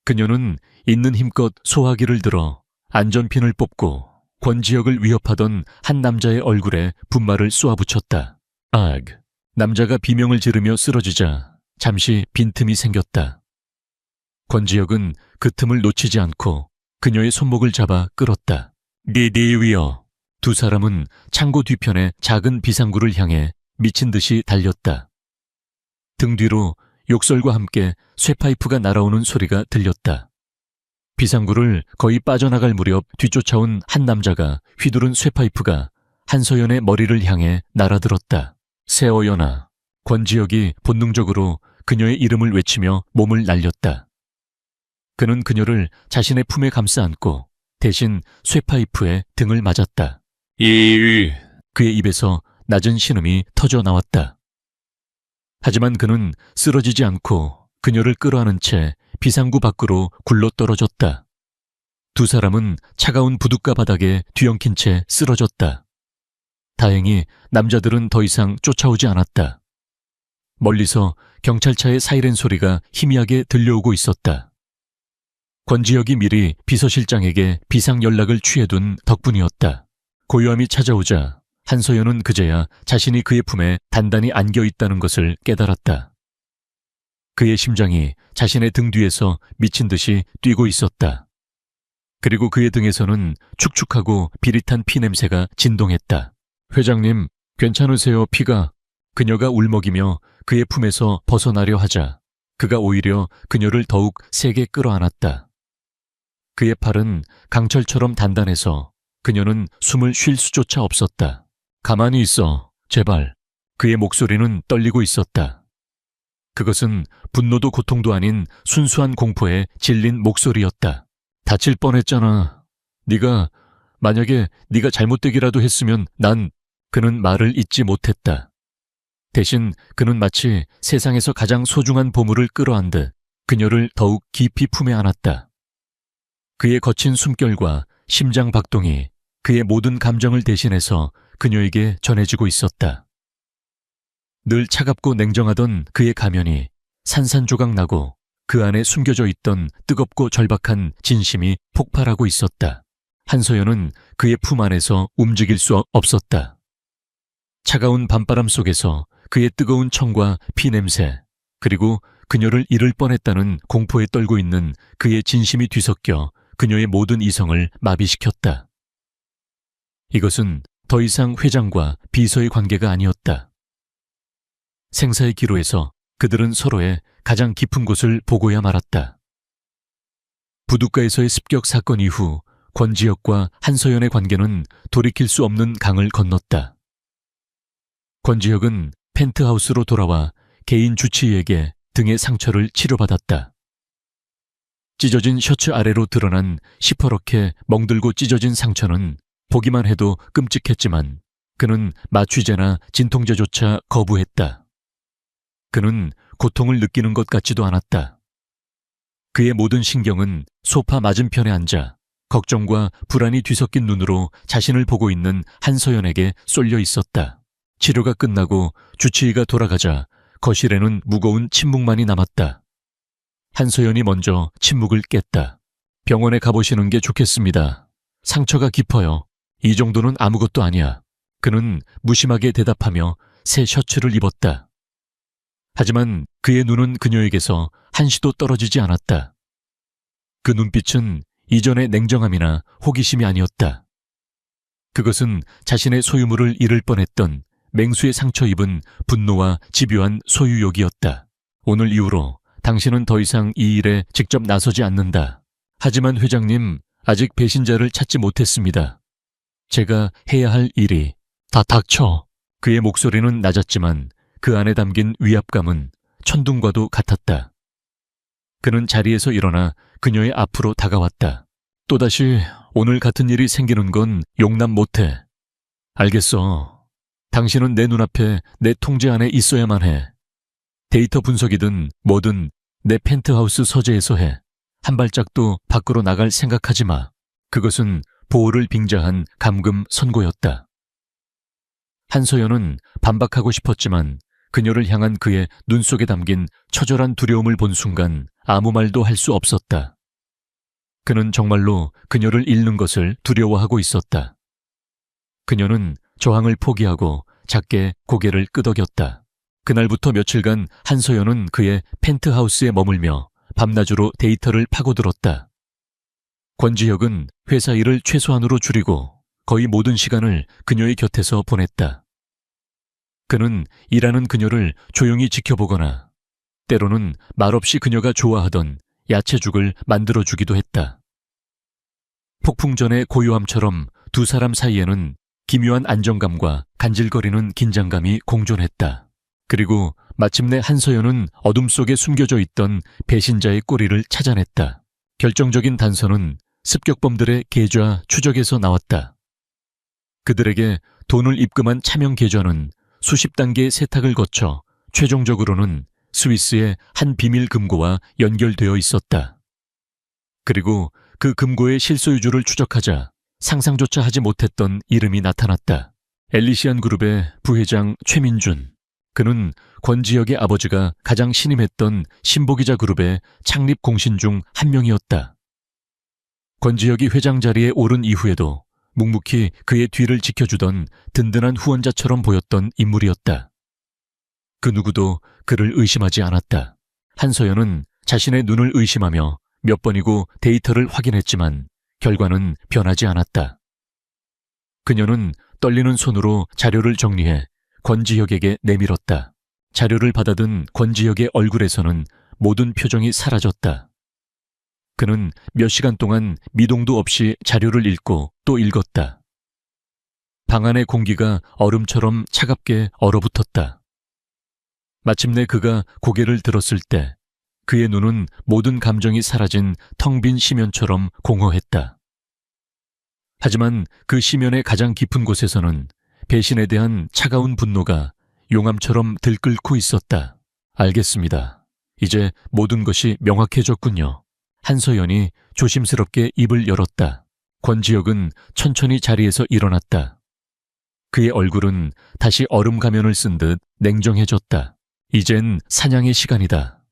그녀는 있는 힘껏 소화기를 들어 안전핀을 뽑고 권지혁을 위협하던 한 남자의 얼굴에 분말을 쏘아붙였다. 남자가 비명을 지르며 쓰러지자 잠시 빈틈이 생겼다. 권지혁은 그 틈을 놓치지 않고 그녀의 손목을 잡아 끌었다. 네 위여. 두 사람은 창고 뒤편의 작은 비상구를 향해 미친 듯이 달렸다. 등 뒤로 욕설과 함께 쇠파이프가 날아오는 소리가 들렸다. 비상구를 거의 빠져나갈 무렵 뒤쫓아온 한 남자가 휘두른 쇠파이프가 한서연의 머리를 향해 날아들었다. 세어연아. 권지혁이 본능적으로 그녀의 이름을 외치며 몸을 날렸다. 그는 그녀를 자신의 품에 감싸 안고 대신 쇠파이프에 등을 맞았다. 그의 입에서 낮은 신음이 터져 나왔다. 하지만 그는 쓰러지지 않고 그녀를 끌어안은 채 비상구 밖으로 굴러떨어졌다. 두 사람은 차가운 부둣가 바닥에 뒤엉킨 채 쓰러졌다. 다행히 남자들은 더 이상 쫓아오지 않았다. 멀리서 경찰차의 사이렌 소리가 희미하게 들려오고 있었다. 권지혁이 미리 비서실장에게 비상 연락을 취해둔 덕분이었다. 고요함이 찾아오자 한서연은 그제야 자신이 그의 품에 단단히 안겨 있다는 것을 깨달았다. 그의 심장이 자신의 등 뒤에서 미친 듯이 뛰고 있었다. 그리고 그의 등에서는 축축하고 비릿한 피 냄새가 진동했다. 회장님, 괜찮으세요, 피가? 그녀가 울먹이며 그의 품에서 벗어나려 하자 그가 오히려 그녀를 더욱 세게 끌어안았다. 그의 팔은 강철처럼 단단해서 그녀는 숨을 쉴 수조차 없었다. 가만히 있어, 제발. 그의 목소리는 떨리고 있었다. 그것은 분노도 고통도 아닌 순수한 공포에 질린 목소리였다. 다칠 뻔했잖아. 만약에 네가 잘못되기라도 했으면 그는 말을 잇지 못했다. 대신 그는 마치 세상에서 가장 소중한 보물을 끌어안듯 그녀를 더욱 깊이 품에 안았다. 그의 거친 숨결과 심장 박동이 그의 모든 감정을 대신해서 그녀에게 전해지고 있었다. 늘 차갑고 냉정하던 그의 가면이 산산조각 나고 그 안에 숨겨져 있던 뜨겁고 절박한 진심이 폭발하고 있었다. 한서연은 그의 품 안에서 움직일 수 없었다. 차가운 밤바람 속에서 그의 뜨거운 청과 피 냄새, 그리고 그녀를 잃을 뻔했다는 공포에 떨고 있는 그의 진심이 뒤섞여 그녀의 모든 이성을 마비시켰다. 이것은 더 이상 회장과 비서의 관계가 아니었다. 생사의 기로에서 그들은 서로의 가장 깊은 곳을 보고야 말았다. 부둣가에서의 습격 사건 이후 권지혁과 한서연의 관계는 돌이킬 수 없는 강을 건넜다. 권지혁은 펜트하우스로 돌아와 개인 주치의에게 등의 상처를 치료받았다. 찢어진 셔츠 아래로 드러난 시퍼렇게 멍들고 찢어진 상처는 보기만 해도 끔찍했지만 그는 마취제나 진통제조차 거부했다. 그는 고통을 느끼는 것 같지도 않았다. 그의 모든 신경은 소파 맞은편에 앉아 걱정과 불안이 뒤섞인 눈으로 자신을 보고 있는 한서연에게 쏠려 있었다. 치료가 끝나고 주치의가 돌아가자 거실에는 무거운 침묵만이 남았다. 한서연이 먼저 침묵을 깼다. 병원에 가보시는 게 좋겠습니다. 상처가 깊어요. 이 정도는 아무것도 아니야. 그는 무심하게 대답하며 새 셔츠를 입었다. 하지만 그의 눈은 그녀에게서 한시도 떨어지지 않았다. 그 눈빛은 이전의 냉정함이나 호기심이 아니었다. 그것은 자신의 소유물을 잃을 뻔했던 맹수의 상처 입은 분노와 집요한 소유욕이었다. 오늘 이후로 당신은 더 이상 이 일에 직접 나서지 않는다. 하지만 회장님, 아직 배신자를 찾지 못했습니다. 제가 해야 할 일이 다 닥쳐. 그의 목소리는 낮았지만 그 안에 담긴 위압감은 천둥과도 같았다. 그는 자리에서 일어나 그녀의 앞으로 다가왔다. 또다시 오늘 같은 일이 생기는 건 용납 못해. 알겠어. 당신은 내 눈앞에 내 통제 안에 있어야만 해. 데이터 분석이든 뭐든 내 펜트하우스 서재에서 해. 한 발짝도 밖으로 나갈 생각하지 마. 그것은 보호를 빙자한 감금 선고였다. 한서연은 반박하고 싶었지만 그녀를 향한 그의 눈 속에 담긴 처절한 두려움을 본 순간 아무 말도 할 수 없었다. 그는 정말로 그녀를 잃는 것을 두려워하고 있었다. 그녀는 저항을 포기하고 작게 고개를 끄덕였다. 그날부터 며칠간 한서연은 그의 펜트하우스에 머물며 밤낮으로 데이터를 파고들었다. 권지혁은 회사 일을 최소한으로 줄이고 거의 모든 시간을 그녀의 곁에서 보냈다. 그는 일하는 그녀를 조용히 지켜보거나 때로는 말없이 그녀가 좋아하던 야채죽을 만들어주기도 했다. 폭풍 전의 고요함처럼 두 사람 사이에는 기묘한 안정감과 간질거리는 긴장감이 공존했다. 그리고 마침내 한서연은 어둠 속에 숨겨져 있던 배신자의 꼬리를 찾아냈다. 결정적인 단서는 습격범들의 계좌 추적에서 나왔다. 그들에게 돈을 입금한 차명 계좌는 수십 단계의 세탁을 거쳐 최종적으로는 스위스의 한 비밀 금고와 연결되어 있었다. 그리고 그 금고의 실소유주를 추적하자 상상조차 하지 못했던 이름이 나타났다. 엘리시안 그룹의 부회장 최민준. 그는 권지혁의 아버지가 가장 신임했던 신보기자 그룹의 창립 공신 중 한 명이었다. 권지혁이 회장 자리에 오른 이후에도 묵묵히 그의 뒤를 지켜주던 든든한 후원자처럼 보였던 인물이었다. 그 누구도 그를 의심하지 않았다. 한서연은 자신의 눈을 의심하며 몇 번이고 데이터를 확인했지만 결과는 변하지 않았다. 그녀는 떨리는 손으로 자료를 정리해 권지혁에게 내밀었다. 자료를 받아든 권지혁의 얼굴에서는 모든 표정이 사라졌다. 그는 몇 시간 동안 미동도 없이 자료를 읽고 또 읽었다. 방 안의 공기가 얼음처럼 차갑게 얼어붙었다. 마침내 그가 고개를 들었을 때 그의 눈은 모든 감정이 사라진 텅 빈 시면처럼 공허했다. 하지만 그 시면의 가장 깊은 곳에서는 배신에 대한 차가운 분노가 용암처럼 들끓고 있었다. 알겠습니다. 이제 모든 것이 명확해졌군요. 한서연이 조심스럽게 입을 열었다. 권지혁은 천천히 자리에서 일어났다. 그의 얼굴은 다시 얼음 가면을 쓴 듯 냉정해졌다. 이젠 사냥의 시간이다.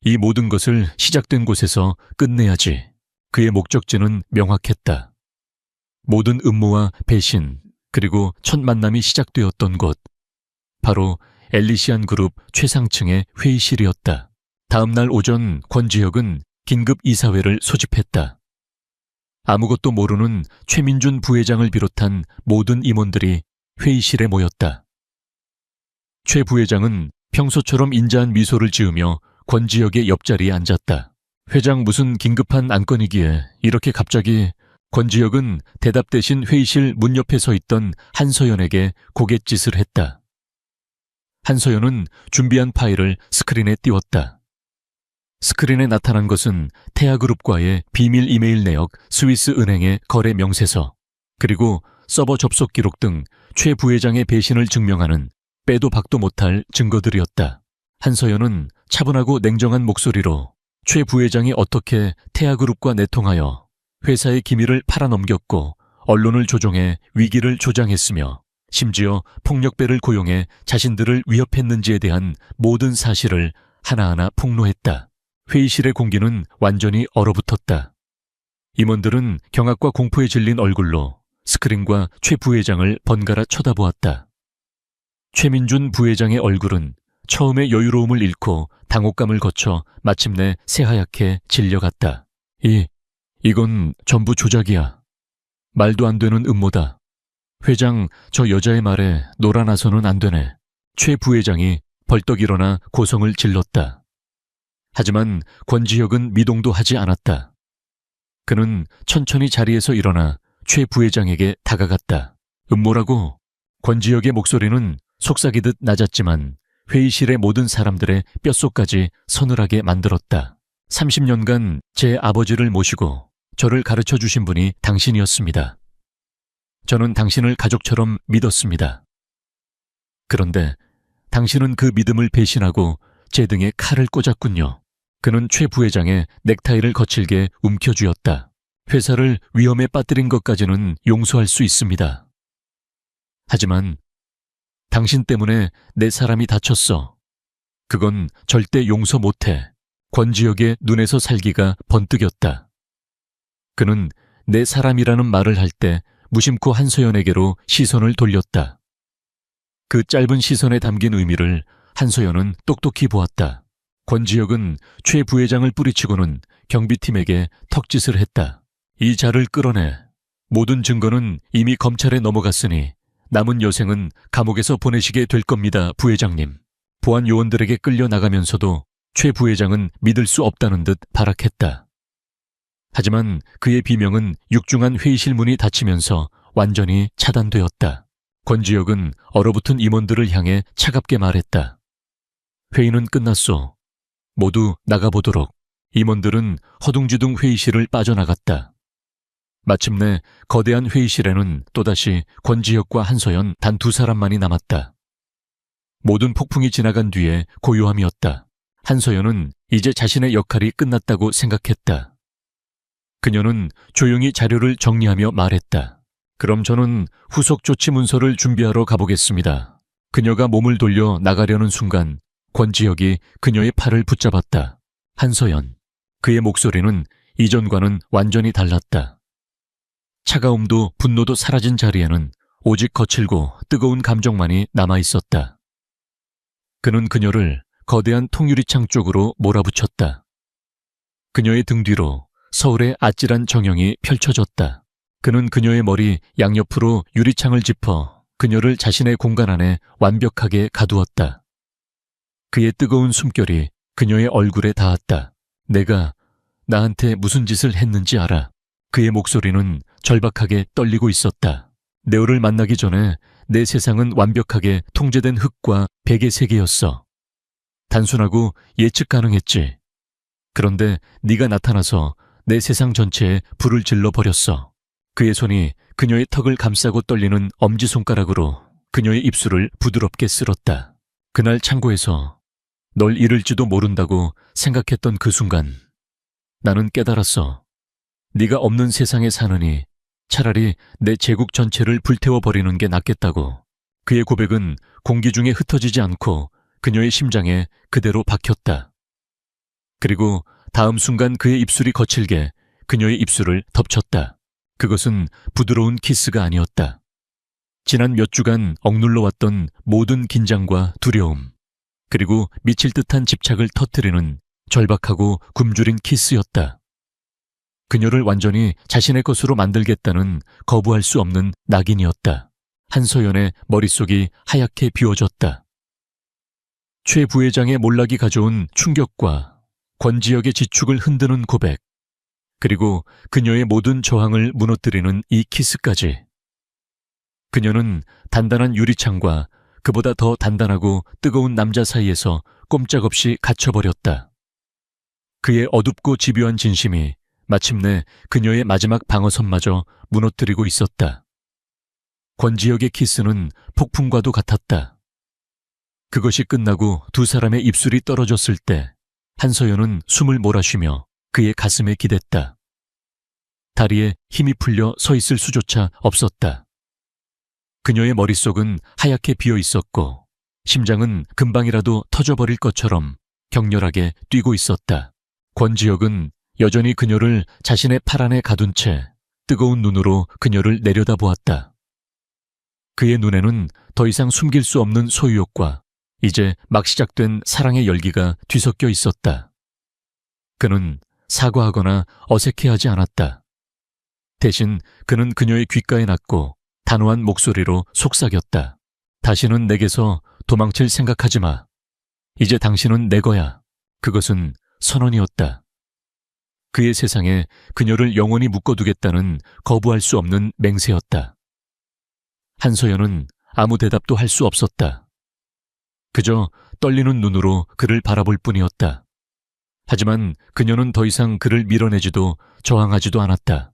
이 모든 것을 시작된 곳에서 끝내야지. 그의 목적지는 명확했다. 모든 음모와 배신, 그리고 첫 만남이 시작되었던 곳. 바로 엘리시안 그룹 최상층의 회의실이었다. 다음 날 오전 권지혁은 긴급 이사회를 소집했다. 아무것도 모르는 최민준 부회장을 비롯한 모든 임원들이 회의실에 모였다. 최 부회장은 평소처럼 인자한 미소를 지으며 권지혁의 옆자리에 앉았다. 회장 무슨 긴급한 안건이기에 이렇게 갑자기. 권지혁은 대답 대신 회의실 문 옆에 서 있던 한서연에게 고갯짓을 했다. 한서연은 준비한 파일을 스크린에 띄웠다. 스크린에 나타난 것은 태아그룹과의 비밀 이메일 내역 스위스 은행의 거래 명세서, 그리고 서버 접속 기록 등 최 부회장의 배신을 증명하는 빼도 박도 못할 증거들이었다. 한서연은 차분하고 냉정한 목소리로 최 부회장이 어떻게 태아그룹과 내통하여 회사의 기밀을 팔아넘겼고 언론을 조종해 위기를 조장했으며 심지어 폭력배를 고용해 자신들을 위협했는지에 대한 모든 사실을 하나하나 폭로했다. 회의실의 공기는 완전히 얼어붙었다. 임원들은 경악과 공포에 질린 얼굴로 스크린과 최 부회장을 번갈아 쳐다보았다. 최민준 부회장의 얼굴은 처음에 여유로움을 잃고 당혹감을 거쳐 마침내 새하얗게 질려갔다. 이건 전부 조작이야. 말도 안 되는 음모다. 회장, 저 여자의 말에 놀아나서는 안 되네. 최 부회장이 벌떡 일어나 고성을 질렀다. 하지만 권지혁은 미동도 하지 않았다. 그는 천천히 자리에서 일어나 최 부회장에게 다가갔다. 음모라고? 권지혁의 목소리는 속삭이듯 낮았지만 회의실의 모든 사람들의 뼛속까지 서늘하게 만들었다. 30년간 제 아버지를 모시고 저를 가르쳐 주신 분이 당신이었습니다. 저는 당신을 가족처럼 믿었습니다. 그런데 당신은 그 믿음을 배신하고 제 등에 칼을 꽂았군요. 그는 최 부회장의 넥타이를 거칠게 움켜쥐었다. 회사를 위험에 빠뜨린 것까지는 용서할 수 있습니다. 하지만 당신 때문에 내 사람이 다쳤어. 그건 절대 용서 못해. 권지혁의 눈에서 살기가 번뜩였다. 그는 내 사람이라는 말을 할 때 무심코 한서연에게로 시선을 돌렸다. 그 짧은 시선에 담긴 의미를 한서연은 똑똑히 보았다. 권지혁은 최 부회장을 뿌리치고는 경비팀에게 턱짓을 했다. 이 자를 끌어내. 모든 증거는 이미 검찰에 넘어갔으니 남은 여생은 감옥에서 보내시게 될 겁니다, 부회장님. 보안 요원들에게 끌려 나가면서도 최 부회장은 믿을 수 없다는 듯 발악했다. 하지만 그의 비명은 육중한 회의실 문이 닫히면서 완전히 차단되었다. 권지혁은 얼어붙은 임원들을 향해 차갑게 말했다. 회의는 끝났소. 모두 나가보도록. 임원들은 허둥지둥 회의실을 빠져나갔다. 마침내 거대한 회의실에는 또다시 권지혁과 한서연 단 두 사람만이 남았다. 모든 폭풍이 지나간 뒤에 고요함이었다. 한서연은 이제 자신의 역할이 끝났다고 생각했다. 그녀는 조용히 자료를 정리하며 말했다. 그럼 저는 후속 조치 문서를 준비하러 가보겠습니다. 그녀가 몸을 돌려 나가려는 순간 권지혁이 그녀의 팔을 붙잡았다. 한서연. 그의 목소리는 이전과는 완전히 달랐다. 차가움도 분노도 사라진 자리에는 오직 거칠고 뜨거운 감정만이 남아있었다. 그는 그녀를 거대한 통유리창 쪽으로 몰아붙였다. 그녀의 등 뒤로 서울의 아찔한 정형이 펼쳐졌다. 그는 그녀의 머리 양옆으로 유리창을 짚어 그녀를 자신의 공간 안에 완벽하게 가두었다. 그의 뜨거운 숨결이 그녀의 얼굴에 닿았다. 내가 나한테 무슨 짓을 했는지 알아. 그의 목소리는 절박하게 떨리고 있었다. 네오를 만나기 전에 내 세상은 완벽하게 통제된 흙과 백의 세계였어. 단순하고 예측 가능했지. 그런데 네가 나타나서 내 세상 전체에 불을 질러 버렸어. 그의 손이 그녀의 턱을 감싸고 떨리는 엄지손가락으로 그녀의 입술을 부드럽게 쓸었다. 그날 창고에서 널 잃을지도 모른다고 생각했던 그 순간 나는 깨달았어. 네가 없는 세상에 사느니 차라리 내 제국 전체를 불태워버리는 게 낫겠다고. 그의 고백은 공기 중에 흩어지지 않고 그녀의 심장에 그대로 박혔다. 그리고 다음 순간 그의 입술이 거칠게 그녀의 입술을 덮쳤다. 그것은 부드러운 키스가 아니었다. 지난 몇 주간 억눌러왔던 모든 긴장과 두려움, 그리고 미칠 듯한 집착을 터뜨리는 절박하고 굶주린 키스였다. 그녀를 완전히 자신의 것으로 만들겠다는 거부할 수 없는 낙인이었다. 한서연의 머릿속이 하얗게 비워졌다. 최 부회장의 몰락이 가져온 충격과 권지혁의 지축을 흔드는 고백, 그리고 그녀의 모든 저항을 무너뜨리는 이 키스까지. 그녀는 단단한 유리창과 그보다 더 단단하고 뜨거운 남자 사이에서 꼼짝없이 갇혀버렸다. 그의 어둡고 집요한 진심이 마침내 그녀의 마지막 방어선마저 무너뜨리고 있었다. 권지혁의 키스는 폭풍과도 같았다. 그것이 끝나고 두 사람의 입술이 떨어졌을 때 한서연은 숨을 몰아쉬며 그의 가슴에 기댔다. 다리에 힘이 풀려 서 있을 수조차 없었다. 그녀의 머릿속은 하얗게 비어 있었고 심장은 금방이라도 터져버릴 것처럼 격렬하게 뛰고 있었다. 권지혁은 여전히 그녀를 자신의 팔 안에 가둔 채 뜨거운 눈으로 그녀를 내려다보았다. 그의 눈에는 더 이상 숨길 수 없는 소유욕과 이제 막 시작된 사랑의 열기가 뒤섞여 있었다. 그는 사과하거나 어색해하지 않았다. 대신 그는 그녀의 귓가에 낳고 단호한 목소리로 속삭였다. 다시는 내게서 도망칠 생각하지 마. 이제 당신은 내 거야. 그것은 선언이었다. 그의 세상에 그녀를 영원히 묶어두겠다는 거부할 수 없는 맹세였다. 한서연은 아무 대답도 할 수 없었다. 그저 떨리는 눈으로 그를 바라볼 뿐이었다. 하지만 그녀는 더 이상 그를 밀어내지도 저항하지도 않았다.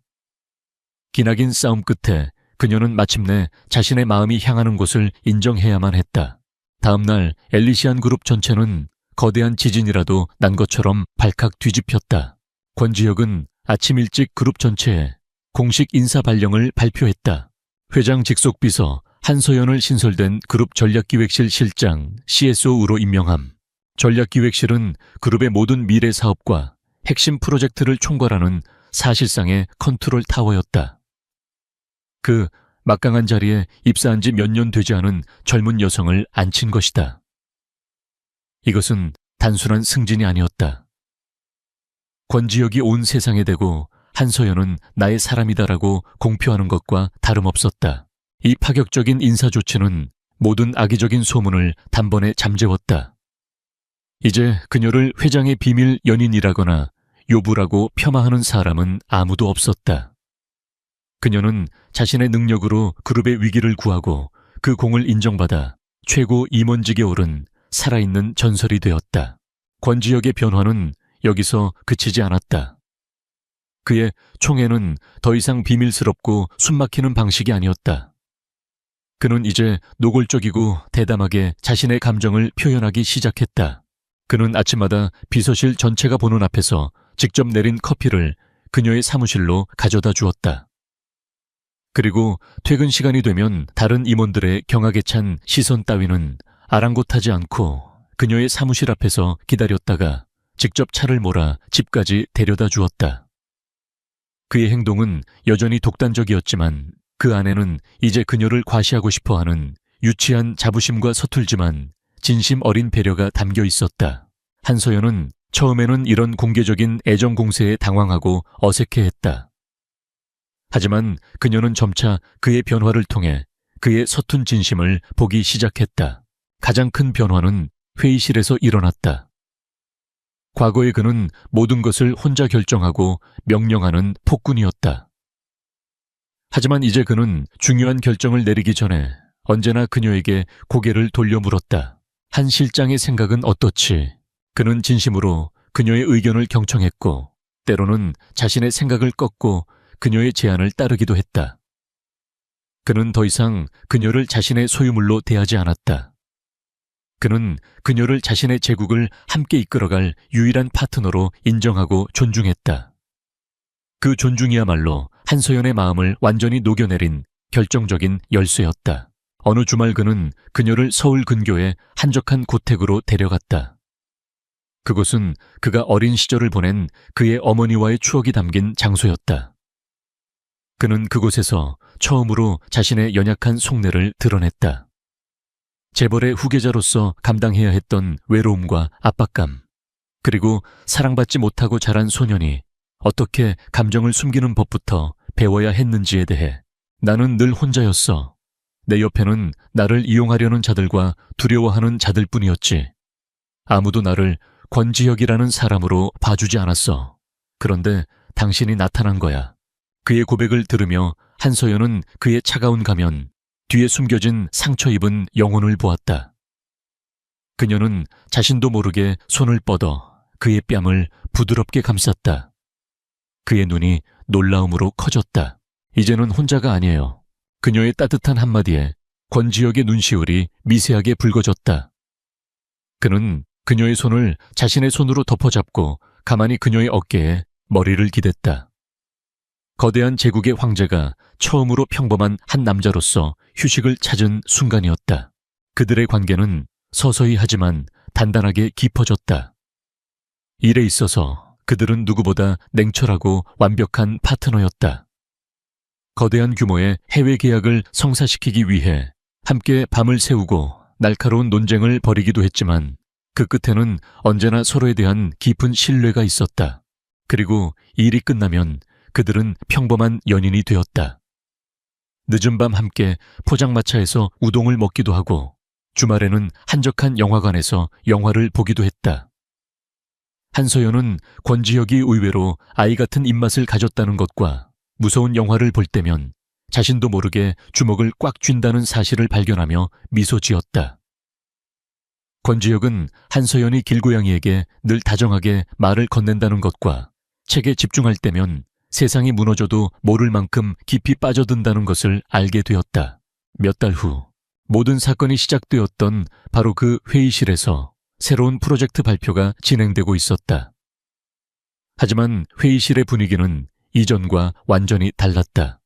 기나긴 싸움 끝에 그녀는 마침내 자신의 마음이 향하는 곳을 인정해야만 했다. 다음 날 엘리시안 그룹 전체는 거대한 지진이라도 난 것처럼 발칵 뒤집혔다. 권지혁은 아침 일찍 그룹 전체에 공식 인사 발령을 발표했다. 회장 직속 비서 한서연을 신설된 그룹 전략기획실 실장 CSO로 임명함. 전략기획실은 그룹의 모든 미래 사업과 핵심 프로젝트를 총괄하는 사실상의 컨트롤 타워였다. 그 막강한 자리에 입사한 지 몇 년 되지 않은 젊은 여성을 앉힌 것이다. 이것은 단순한 승진이 아니었다. 권지혁이 온 세상에 대고 한서연은 나의 사람이다라고 공표하는 것과 다름없었다. 이 파격적인 인사 조치는 모든 악의적인 소문을 단번에 잠재웠다. 이제 그녀를 회장의 비밀 연인이라거나 요부라고 폄하하는 사람은 아무도 없었다. 그녀는 자신의 능력으로 그룹의 위기를 구하고 그 공을 인정받아 최고 임원직에 오른 살아있는 전설이 되었다. 권지혁의 변화는 여기서 그치지 않았다. 그의 총애는 더 이상 비밀스럽고 숨막히는 방식이 아니었다. 그는 이제 노골적이고 대담하게 자신의 감정을 표현하기 시작했다. 그는 아침마다 비서실 전체가 보는 앞에서 직접 내린 커피를 그녀의 사무실로 가져다 주었다. 그리고 퇴근 시간이 되면 다른 임원들의 경악에 찬 시선 따위는 아랑곳하지 않고 그녀의 사무실 앞에서 기다렸다가 직접 차를 몰아 집까지 데려다 주었다. 그의 행동은 여전히 독단적이었지만 그 안에는 이제 그녀를 과시하고 싶어하는 유치한 자부심과 서툴지만 진심 어린 배려가 담겨 있었다. 한서연은 처음에는 이런 공개적인 애정 공세에 당황하고 어색해했다. 하지만 그녀는 점차 그의 변화를 통해 그의 서툰 진심을 보기 시작했다. 가장 큰 변화는 회의실에서 일어났다. 과거에 그는 모든 것을 혼자 결정하고 명령하는 폭군이었다. 하지만 이제 그는 중요한 결정을 내리기 전에 언제나 그녀에게 고개를 돌려 물었다. 한 실장의 생각은 어떻지? 그는 진심으로 그녀의 의견을 경청했고 때로는 자신의 생각을 꺾고 그녀의 제안을 따르기도 했다. 그는 더 이상 그녀를 자신의 소유물로 대하지 않았다. 그는 그녀를 자신의 제국을 함께 이끌어갈 유일한 파트너로 인정하고 존중했다. 그 존중이야말로 한서연의 마음을 완전히 녹여내린 결정적인 열쇠였다. 어느 주말 그는 그녀를 서울 근교의 한적한 고택으로 데려갔다. 그곳은 그가 어린 시절을 보낸 그의 어머니와의 추억이 담긴 장소였다. 그는 그곳에서 처음으로 자신의 연약한 속내를 드러냈다. 재벌의 후계자로서 감당해야 했던 외로움과 압박감, 그리고 사랑받지 못하고 자란 소년이 어떻게 감정을 숨기는 법부터 배워야 했는지에 대해 나는 늘 혼자였어. 내 옆에는 나를 이용하려는 자들과 두려워하는 자들뿐이었지. 아무도 나를 권지혁이라는 사람으로 봐주지 않았어. 그런데 당신이 나타난 거야. 그의 고백을 들으며 한서연은 그의 차가운 가면, 뒤에 숨겨진 상처 입은 영혼을 보았다. 그녀는 자신도 모르게 손을 뻗어 그의 뺨을 부드럽게 감쌌다. 그의 눈이 놀라움으로 커졌다. 이제는 혼자가 아니에요. 그녀의 따뜻한 한마디에 권지혁의 눈시울이 미세하게 붉어졌다. 그는 그녀의 손을 자신의 손으로 덮어잡고 가만히 그녀의 어깨에 머리를 기댔다. 거대한 제국의 황제가 처음으로 평범한 한 남자로서 휴식을 찾은 순간이었다. 그들의 관계는 서서히 하지만 단단하게 깊어졌다. 일에 있어서 그들은 누구보다 냉철하고 완벽한 파트너였다. 거대한 규모의 해외 계약을 성사시키기 위해 함께 밤을 새우고 날카로운 논쟁을 벌이기도 했지만 그 끝에는 언제나 서로에 대한 깊은 신뢰가 있었다. 그리고 일이 끝나면 그들은 평범한 연인이 되었다. 늦은 밤 함께 포장마차에서 우동을 먹기도 하고 주말에는 한적한 영화관에서 영화를 보기도 했다. 한서연은 권지혁이 의외로 아이 같은 입맛을 가졌다는 것과 무서운 영화를 볼 때면 자신도 모르게 주먹을 꽉 쥔다는 사실을 발견하며 미소 지었다. 권지혁은 한서연이 길고양이에게 늘 다정하게 말을 건넨다는 것과 책에 집중할 때면 세상이 무너져도 모를 만큼 깊이 빠져든다는 것을 알게 되었다. 몇 달 후 모든 사건이 시작되었던 바로 그 회의실에서 새로운 프로젝트 발표가 진행되고 있었다. 하지만 회의실의 분위기는 이전과 완전히 달랐다.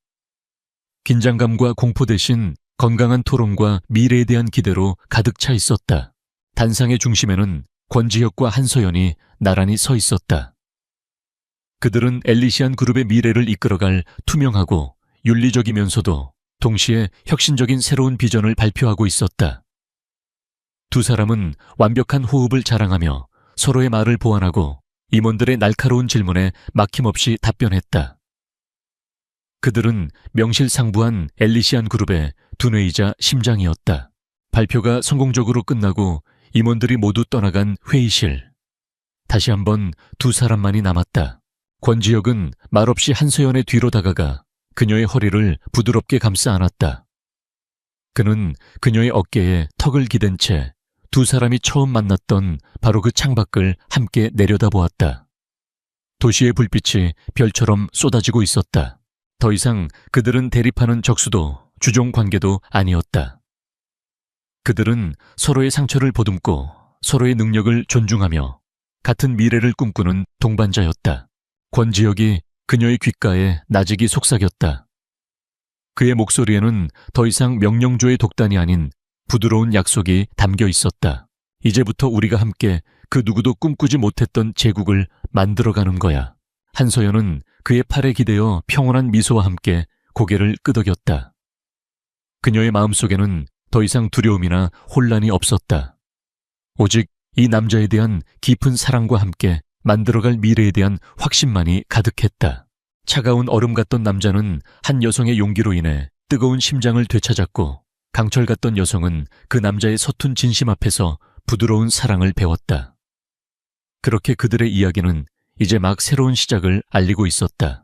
긴장감과 공포 대신 건강한 토론과 미래에 대한 기대로 가득 차 있었다. 단상의 중심에는 권지혁과 한서연이 나란히 서 있었다. 그들은 엘리시안 그룹의 미래를 이끌어갈 투명하고 윤리적이면서도 동시에 혁신적인 새로운 비전을 발표하고 있었다. 두 사람은 완벽한 호흡을 자랑하며 서로의 말을 보완하고 임원들의 날카로운 질문에 막힘없이 답변했다. 그들은 명실상부한 엘리시안 그룹의 두뇌이자 심장이었다. 발표가 성공적으로 끝나고 임원들이 모두 떠나간 회의실. 다시 한번 두 사람만이 남았다. 권지혁은 말없이 한서연의 뒤로 다가가 그녀의 허리를 부드럽게 감싸 안았다. 그는 그녀의 어깨에 턱을 기댄 채 두 사람이 처음 만났던 바로 그 창밖을 함께 내려다보았다. 도시의 불빛이 별처럼 쏟아지고 있었다. 더 이상 그들은 대립하는 적수도 주종 관계도 아니었다. 그들은 서로의 상처를 보듬고 서로의 능력을 존중하며 같은 미래를 꿈꾸는 동반자였다. 권지혁이 그녀의 귓가에 나직이 속삭였다. 그의 목소리에는 더 이상 명령조의 독단이 아닌 부드러운 약속이 담겨 있었다. 이제부터 우리가 함께 그 누구도 꿈꾸지 못했던 제국을 만들어가는 거야. 한서연은 그의 팔에 기대어 평온한 미소와 함께 고개를 끄덕였다. 그녀의 마음속에는 더 이상 두려움이나 혼란이 없었다. 오직 이 남자에 대한 깊은 사랑과 함께 만들어갈 미래에 대한 확신만이 가득했다. 차가운 얼음 같던 남자는 한 여성의 용기로 인해 뜨거운 심장을 되찾았고, 강철 같던 여성은 그 남자의 서툰 진심 앞에서 부드러운 사랑을 배웠다. 그렇게 그들의 이야기는 이제 막 새로운 시작을 알리고 있었다.